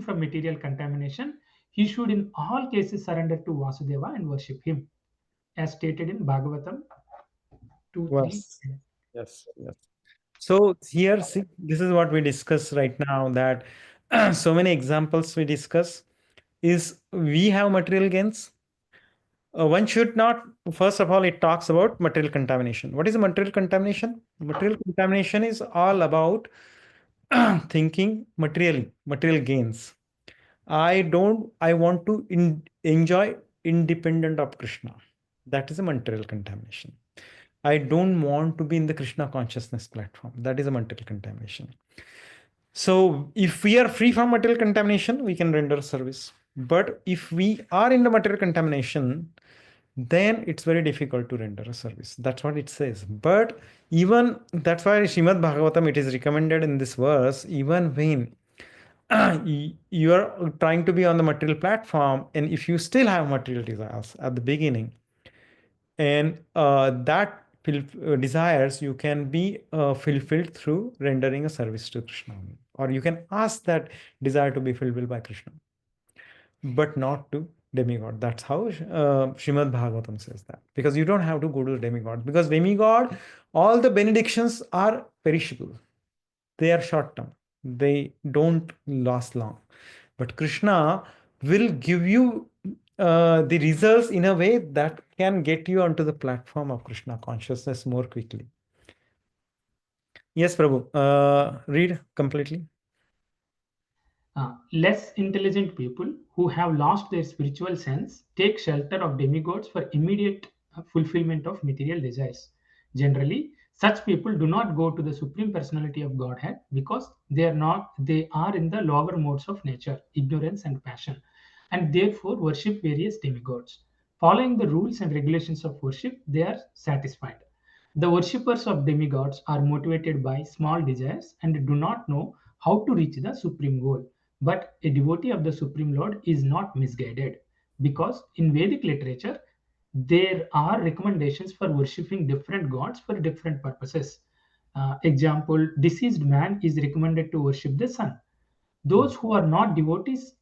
from material contamination, he should in all cases surrender to Vasudeva and worship him, as stated in Bhagavatam 2:3. Yes. So here, see, this is what we discuss right now, that so many examples we discuss is we have material gains. One should not, first of all, it talks about material contamination. What is material contamination? Material contamination is all about thinking materially, material gains. I want to enjoy independent of Krishna. That is a material contamination. I don't want to be in the Krishna consciousness platform. That is a material contamination. So if we are free from material contamination, we can render service. But if we are in the material contamination, then it's very difficult to render a service. That's what it says. But even that's why Srimad Bhagavatam, it is recommended in this verse, even when you are trying to be on the material platform, and if you still have material desires at the beginning, and that desires, you can be fulfilled through rendering a service to Krishna, or you can ask that desire to be fulfilled by Krishna, but not to demigod. That's how Srimad Bhagavatam says that, because you don't have to go to the demigod, because demigod, all the benedictions are perishable, they are short term, they don't last long. But Krishna will give you the results in a way that can get you onto the platform of Krishna consciousness more quickly. Yes, Prabhu, read completely. Less intelligent people who have lost their spiritual sense take shelter of demigods for immediate fulfillment of material desires. Generally, such people do not go to the Supreme Personality of Godhead because they are in the lower modes of nature, ignorance and passion, and therefore worship various demigods. Following the rules and regulations of worship, they are satisfied. The worshippers of demigods are motivated by small desires and do not know how to reach the supreme goal. But a devotee of the Supreme Lord is not misguided, because in Vedic literature there are recommendations for worshipping different gods for different purposes. Example, deceased man is recommended to worship the sun. Those who are not devotees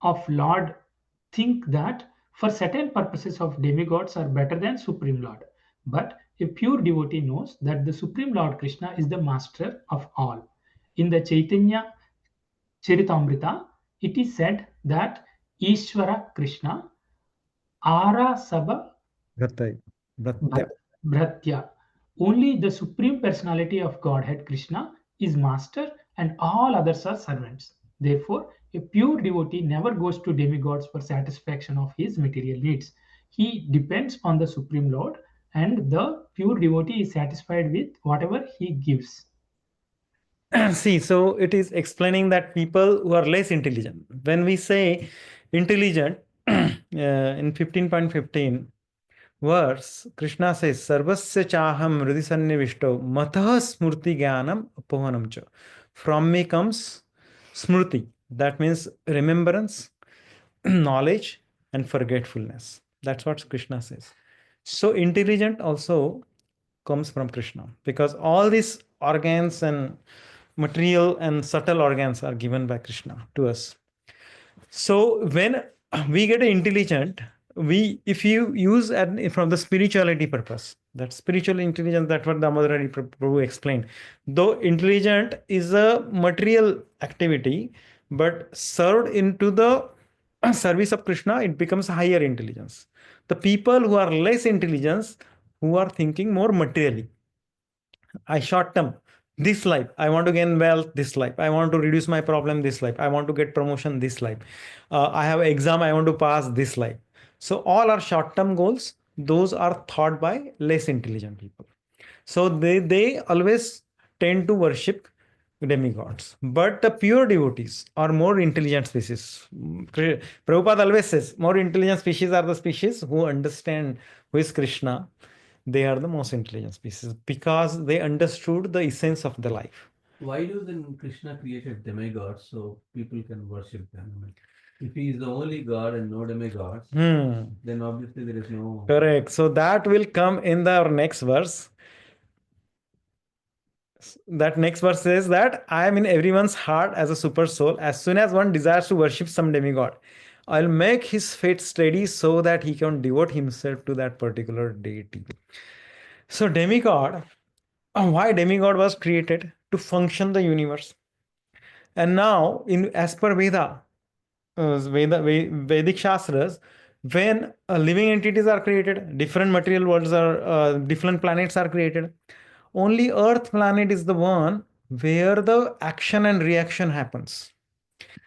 of Lord think that for certain purposes of demigods are better than Supreme Lord. But a pure devotee knows that the Supreme Lord Krishna is the master of all. In the Chaitanya Charitamrita, it is said that Ishvara Krishna Ara Sabha Bhratya. Only the Supreme Personality of Godhead Krishna is master and all others are servants. Therefore, a pure devotee never goes to demigods for satisfaction of his material needs. He depends on the Supreme Lord, and the pure devotee is satisfied with whatever he gives. See, so it is explaining that people who are less intelligent, when we say intelligent, in 15.15 verse, Krishna says, Sarvasya chaham hridisannivishto matah smurti jnanam apohanam cha. From me comes smriti. That means remembrance, knowledge, and forgetfulness. That's what Krishna says. So intelligent also comes from Krishna, because all these organs and material and subtle organs are given by Krishna to us. So when we get intelligent, if you use from the spirituality purpose, that spiritual intelligence, that's what Damodarani Prabhu explained. Though intelligent is a material activity, but served into the service of Krishna, it becomes higher intelligence. The people who are less intelligence, who are thinking more materially, I short term, this life, I want to gain wealth this life, I want to reduce my problem this life, I want to get promotion this life, I have exam, I want to pass this life. So all are short term goals. Those are thought by less intelligent people. So they always tend to worship demigods. But the pure devotees are more intelligent species. Prabhupada always says more intelligent species are the species who understand who is Krishna. They are the most intelligent species because they understood the essence of the life. Why do then Krishna created demigods so people can worship them? I mean, if he is the only god and no demigods, then obviously there is no. Correct. So that will come in our next verse. That next verse says that I am in everyone's heart as a super soul. As soon as one desires to worship some demigod, I'll make his fate steady so that he can devote himself to that particular deity. So demigod, why demigod was created? To function the universe. And now, as per Vedic Shastras, when living entities are created, different material worlds are, different planets are created. Only Earth planet is the one where the action and reaction happens.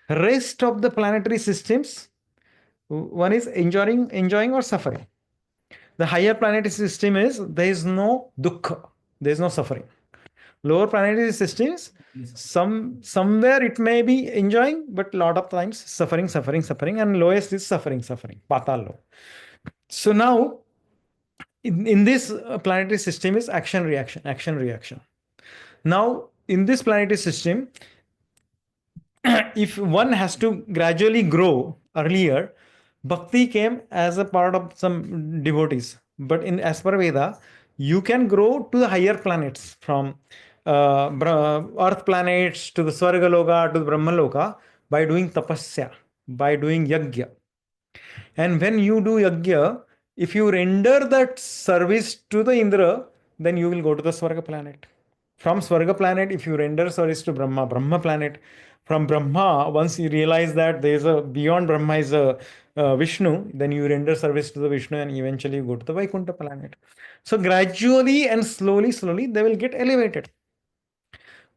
Rest of the planetary systems, one is enjoying or suffering. The higher planetary system is there is no dukkha, there is no suffering. Lower planetary systems, somewhere it may be enjoying, but lot of times suffering, and lowest is suffering, patal low. So now in this planetary system is action reaction. Now in this planetary system, if one has to gradually grow, earlier bhakti came as a part of some devotees, but in as per Veda, You can grow to the higher planets, from earth planets to the Swarga Loka to the Brahma Loka, by doing tapasya, by doing yajna. And when you do yajna, if you render that service to the Indra, then you will go to the Swarga planet. From Swarga planet, if you render service to Brahma, Brahma planet. From Brahma, once you realize that there is a beyond Brahma is a Vishnu, then you render service to the Vishnu and eventually you go to the Vaikuntha planet. So gradually and slowly, they will get elevated.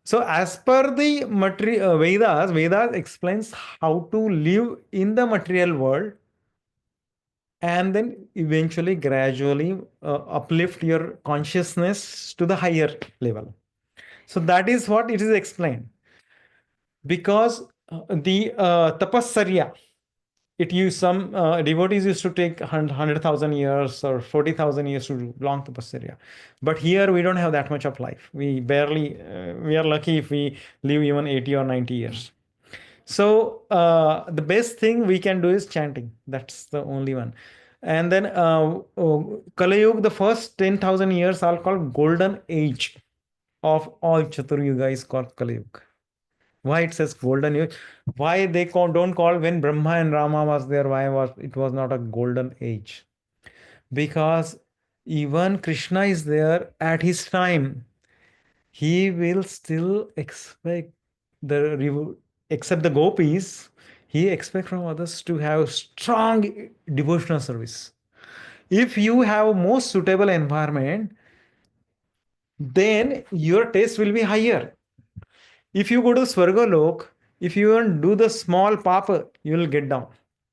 So as per the Vedas explains how to live in the material world and then eventually gradually uplift your consciousness to the higher level. So that is what it is explained. Because the tapasarya, it used some devotees used to take 100,000 years or 40,000 years to do long tapasarya. But here we don't have that much of life. We barely, we are lucky if we live even 80 or 90 years. So the best thing we can do is chanting. That's the only one. And then Kali Yuga, the first 10,000 years are called golden age of all Chaturyuga is called Kali Yuga. Why it says golden age? Why they don't call when Brahma and Rama was there? Why was it was not a golden age? Because even Krishna is there at his time. He will still expect the except the gopis. He expects from others to have strong devotional service. If you have most suitable environment, then your taste will be higher. If you go to Swargalok, if you even do the small papa, you will get down.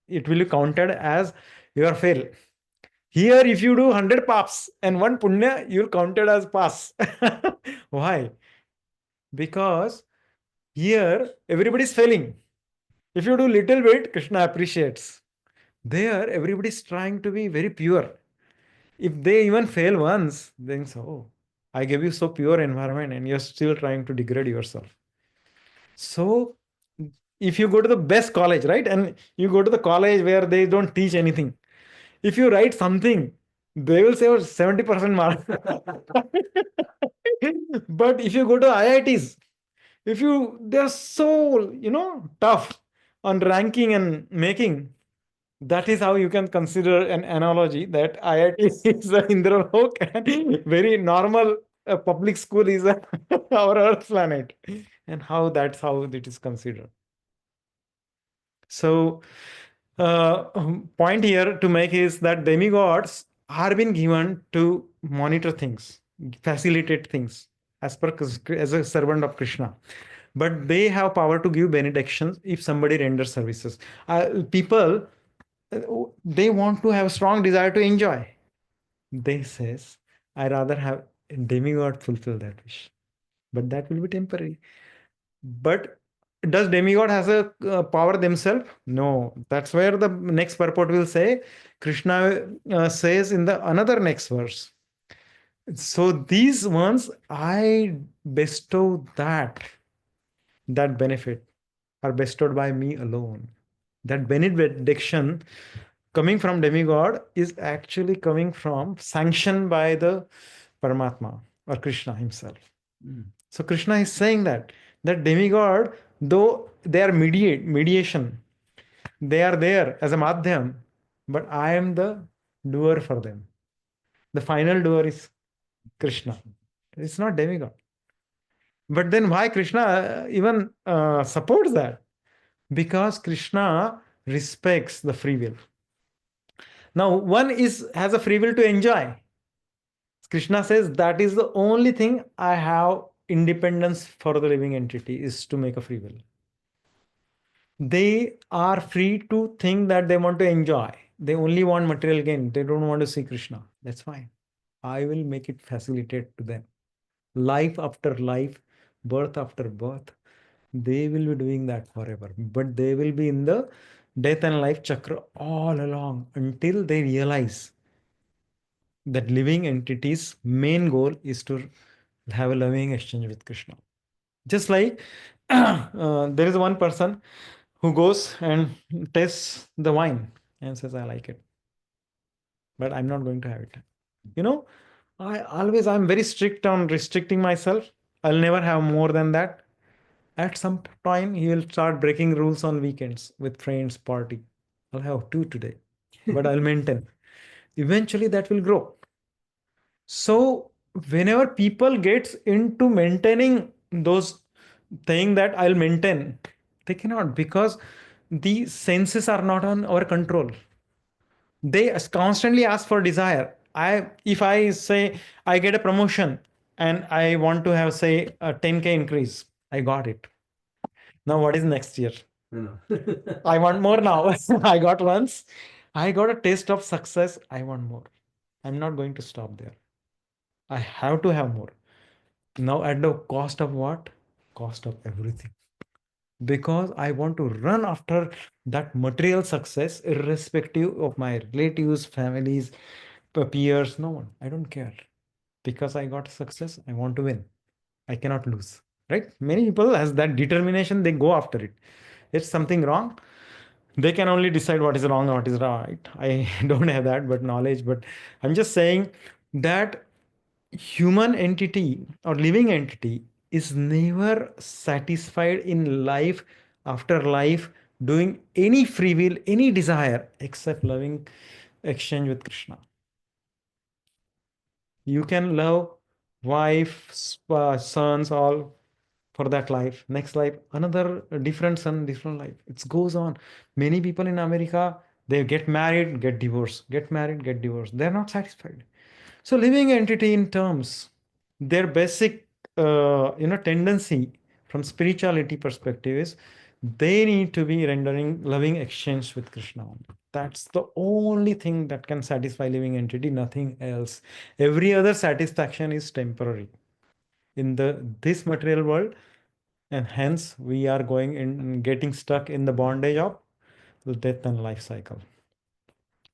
It will be counted as your fail. Here, if you do 100 paps and one punya, you're counted as pass. Why? Because here, everybody's failing. If you do little bit, Krishna appreciates. There, everybody's trying to be very pure. If they even fail once, then so, I gave you so pure environment and you're still trying to degrade yourself. So if you go to the best college, right, and you go to the college where they don't teach anything, if you write something, they will say 70% mark. But if you go to IITs, if you they're so tough on ranking and making, that is how you can consider an analogy that IIT is the Indralok and very normal public school is our Earth planet, and how that's how it is considered. So, point here to make is that demigods are been given to monitor things, facilitate things, as a servant of Krishna. But they have power to give benedictions if somebody renders services. People, they want to have a strong desire to enjoy. They says, I rather have a demigod fulfill that wish, but that will be temporary. But does demigod has a power themselves? No. That's where the next purport will say. Krishna says in the another next verse. So these ones I bestow that benefit are bestowed by me alone. That benediction coming from demigod is actually coming from sanctioned by the Paramatma or Krishna himself. So Krishna is saying that demigod, though they are mediation, they are there as a madhyam, but I am the doer for them. The final doer is Krishna. It's not demigod. But then why Krishna even supports that? Because Krishna respects the free will. Now, one has a free will to enjoy. Krishna says that is the only thing I have independence for the living entity is to make a free will. They are free to think that they want to enjoy. They only want material gain. They don't want to see Krishna. That's fine. I will make it facilitate to them. Life after life, birth after birth, they will be doing that forever. But they will be in the death and life chakra all along until they realize that living entity's main goal is to have a loving exchange with Krishna. Just like there is one person who goes and tastes the wine and says, I like it, but I'm not going to have it. I'm very strict on restricting myself. I'll never have more than that. At some time, he will start breaking rules on weekends with friends party. I'll have two today, but I'll maintain. Eventually, that will grow. So whenever people gets into maintaining those thing that I'll maintain, they cannot, because the senses are not on our control. They constantly ask for desire. If I say I get a promotion and I want to have, say, a 10K increase, I got it. Now what is next year? No. I want more now. I got once. I got a taste of success. I want more. I'm not going to stop there. I have to have more. Now at the cost of what? Cost of everything. Because I want to run after that material success, irrespective of my relatives, families, peers, no one. I don't care. Because I got success, I want to win. I cannot lose. Right? Many people has that determination, they go after it. It's something wrong. They can only decide what is wrong and what is right. I don't have that but knowledge, but I'm just saying that human entity or living entity is never satisfied in life after life doing any free will, any desire except loving exchange with Krishna. You can love wife, sons, all for that life. Next life, another different son, different life. It goes on. Many people in America, they get married, get divorced, get married, get divorced. They're not satisfied. So living entity in terms, their basic tendency from spirituality perspective is they need to be rendering loving exchange with Krishna. That's the only thing that can satisfy living entity, nothing else. Every other satisfaction is temporary in this material world, and hence we are going in getting stuck in the bondage of death and life cycle,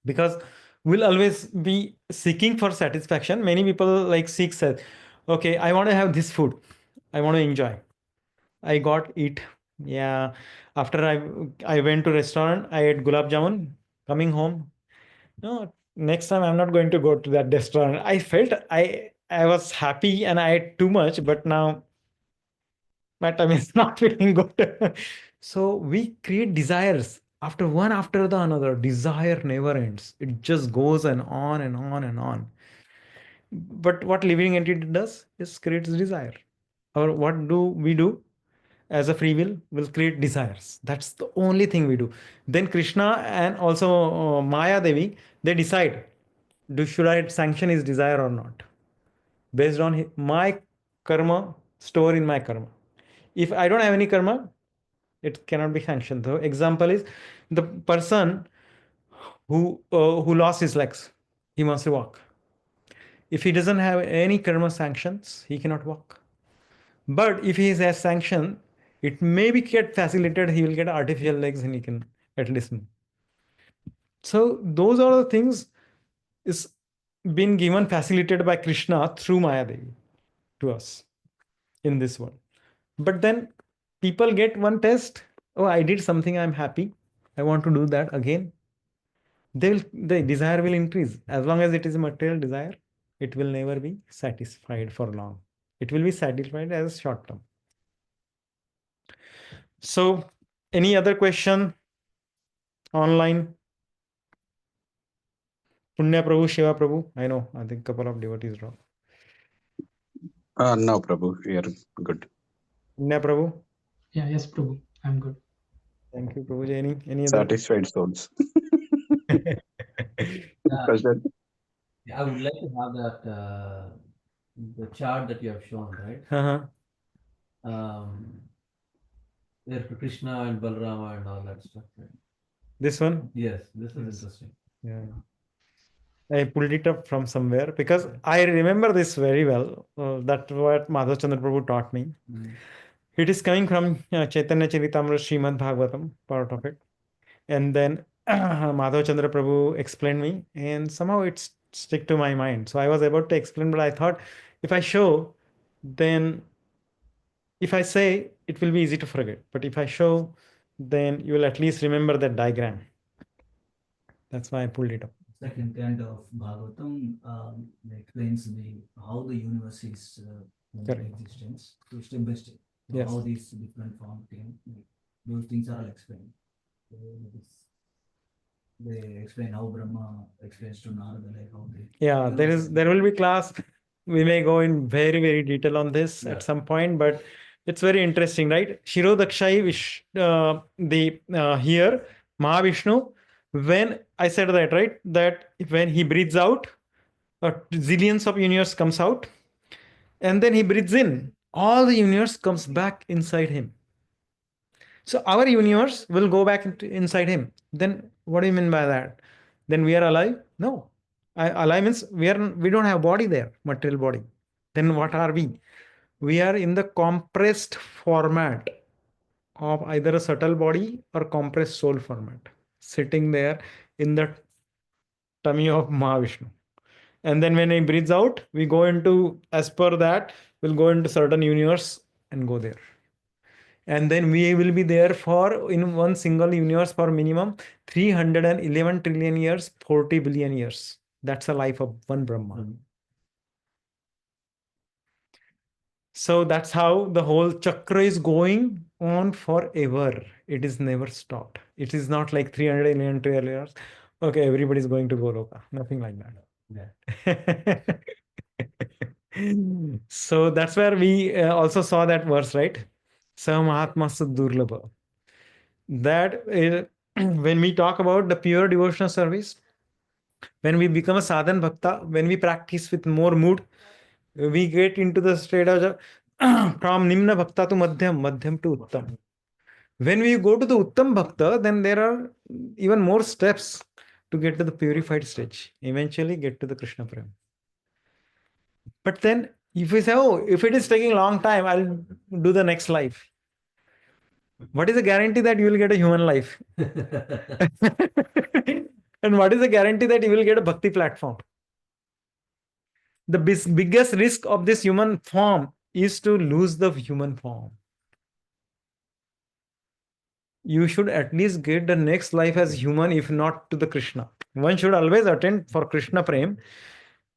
because we'll always be seeking for satisfaction. Many people like seek says, okay, I want to have this food, I want to enjoy, I got it. Yeah, after I went to restaurant, I ate gulab jamun, coming home, no, next time I'm not going to go to that restaurant. I felt I was happy and I ate too much, but now my tummy is not feeling good. So we create desires after one after the another. Desire never ends. It just goes and on and on and on. But what living entity does is creates desire. Or what do we do as a free will? Will create desires. That's the only thing we do. Then Krishna and also Maya Devi, they decide, should I sanction his desire or not? Based on my karma, store in my karma. If I don't have any karma, it cannot be sanctioned. So example is the person who lost his legs, he wants to walk. If he doesn't have any karma sanctions, he cannot walk. But if he has sanction, it may be get facilitated. He will get artificial legs and he can at least move. So those are the things is been given facilitated by Krishna through Maya Devi to us in this world. But then people get one test. Oh, I did something. I'm happy. I want to do that again. The desire will increase. As long as it is a material desire, it will never be satisfied for long. It will be satisfied as short term. So, any other question online? Punya Prabhu, Shiva Prabhu. I know, I think couple of devotees wrong. No, Prabhu, we are good. Punya Prabhu. Yeah, yes, Prabhu. I'm good. Thank you, Prabhu. Any other? Satisfied souls. Yeah, Question? I would like to have that the chart that you have shown, right? There Krishna and Balrama and all that stuff, right? This one? Yes, this is Yes. interesting. Yeah. I pulled it up from somewhere because I remember this very well. That's what Madhav Chandra Prabhu taught me. It is coming from Chaitanya Charitamrita Srimad Bhagavatam, part of it. And then Madhav Chandra Prabhu explained me, and somehow it stick to my mind. So I was about to explain, but I thought if I show, then if I say, it will be easy to forget. But if I show, then you will at least remember that diagram. That's why I pulled it up. second canto of Bhagavatam explains how the universe is in existence. So step by step, how these different forms came. Those things are all explained. So they explain how Brahma explains to Narada, like how they. There will be class. We may go in very, very detail on this at some point, but it's very interesting, right? Shirodakshai here Mahavishnu, when I said that, right, that when he breathes out, zillions of universe comes out, and then he breathes in, all the universe comes back inside him. So our universe will go back inside him. Then what do you mean by that? Then we are alive? No. Alive means we don't have body there, material body. Then what are we? We are in the compressed format of either a subtle body or compressed soul format, sitting there in the tummy of Mahavishnu. And then when he breathes out, we go into, as per that, we'll go into certain universe and go there. And then we will be there for, in one single universe, for minimum 311 trillion years, 40 billion years. That's the life of one Brahma. So that's how the whole chakra is going on forever. It is never stopped. It is not like 300 million trillion years. Okay, everybody's going to Goloka. Nothing like that. So that's where we also saw that verse, right? Sa Mahatma Durlabha. That when we talk about the pure devotional service, when we become a sadhan bhakta, when we practice with more mood, we get into the state of from nimna bhakta to madhyam, madhyam to uttam. When we go to the uttam bhakta, then there are even more steps to get to the purified stage. Eventually get to the Krishna Prem. But then if we say, oh, if it is taking a long time, I'll do the next life. What is the guarantee that you will get a human life? And what is the guarantee that you will get a bhakti platform? The biggest risk of this human form is to lose the human form. You should at least get the next life as human, if not to the Krishna. One should always attend for Krishna Prem,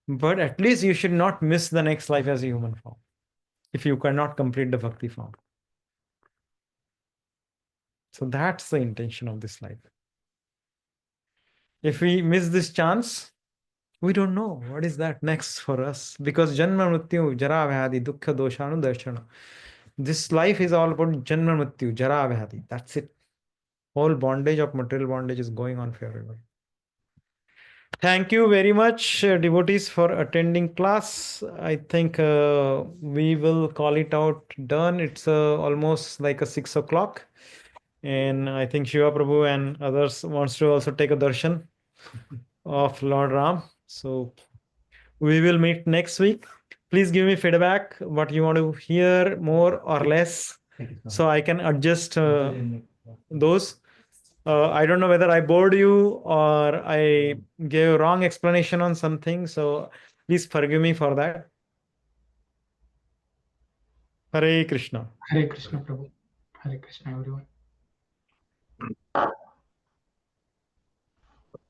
but at least you should not miss the next life as a human form if you cannot complete the bhakti form. So that's the intention of this life. If we miss this chance, we don't know what is that next for us, because Janma Mrityu Jara Vyadi Dukkha Doshanu Darshana. This life is all about Janma Mrityu Jara Vyadi. That's it. Whole bondage of material bondage is going on forever. Thank you very much, devotees, for attending class. I think we will call it out done. It's almost like a 6 o'clock. And I think Shiva Prabhu and others wants to also take a darshan of Lord Ram. So we will meet next week. Please give me feedback what you want to hear more or less, so I can adjust those. I don't know whether I bored you or I gave a wrong explanation on something. So please forgive me for that. Hare Krishna. Hare Krishna, Prabhu. Hare Krishna, everyone.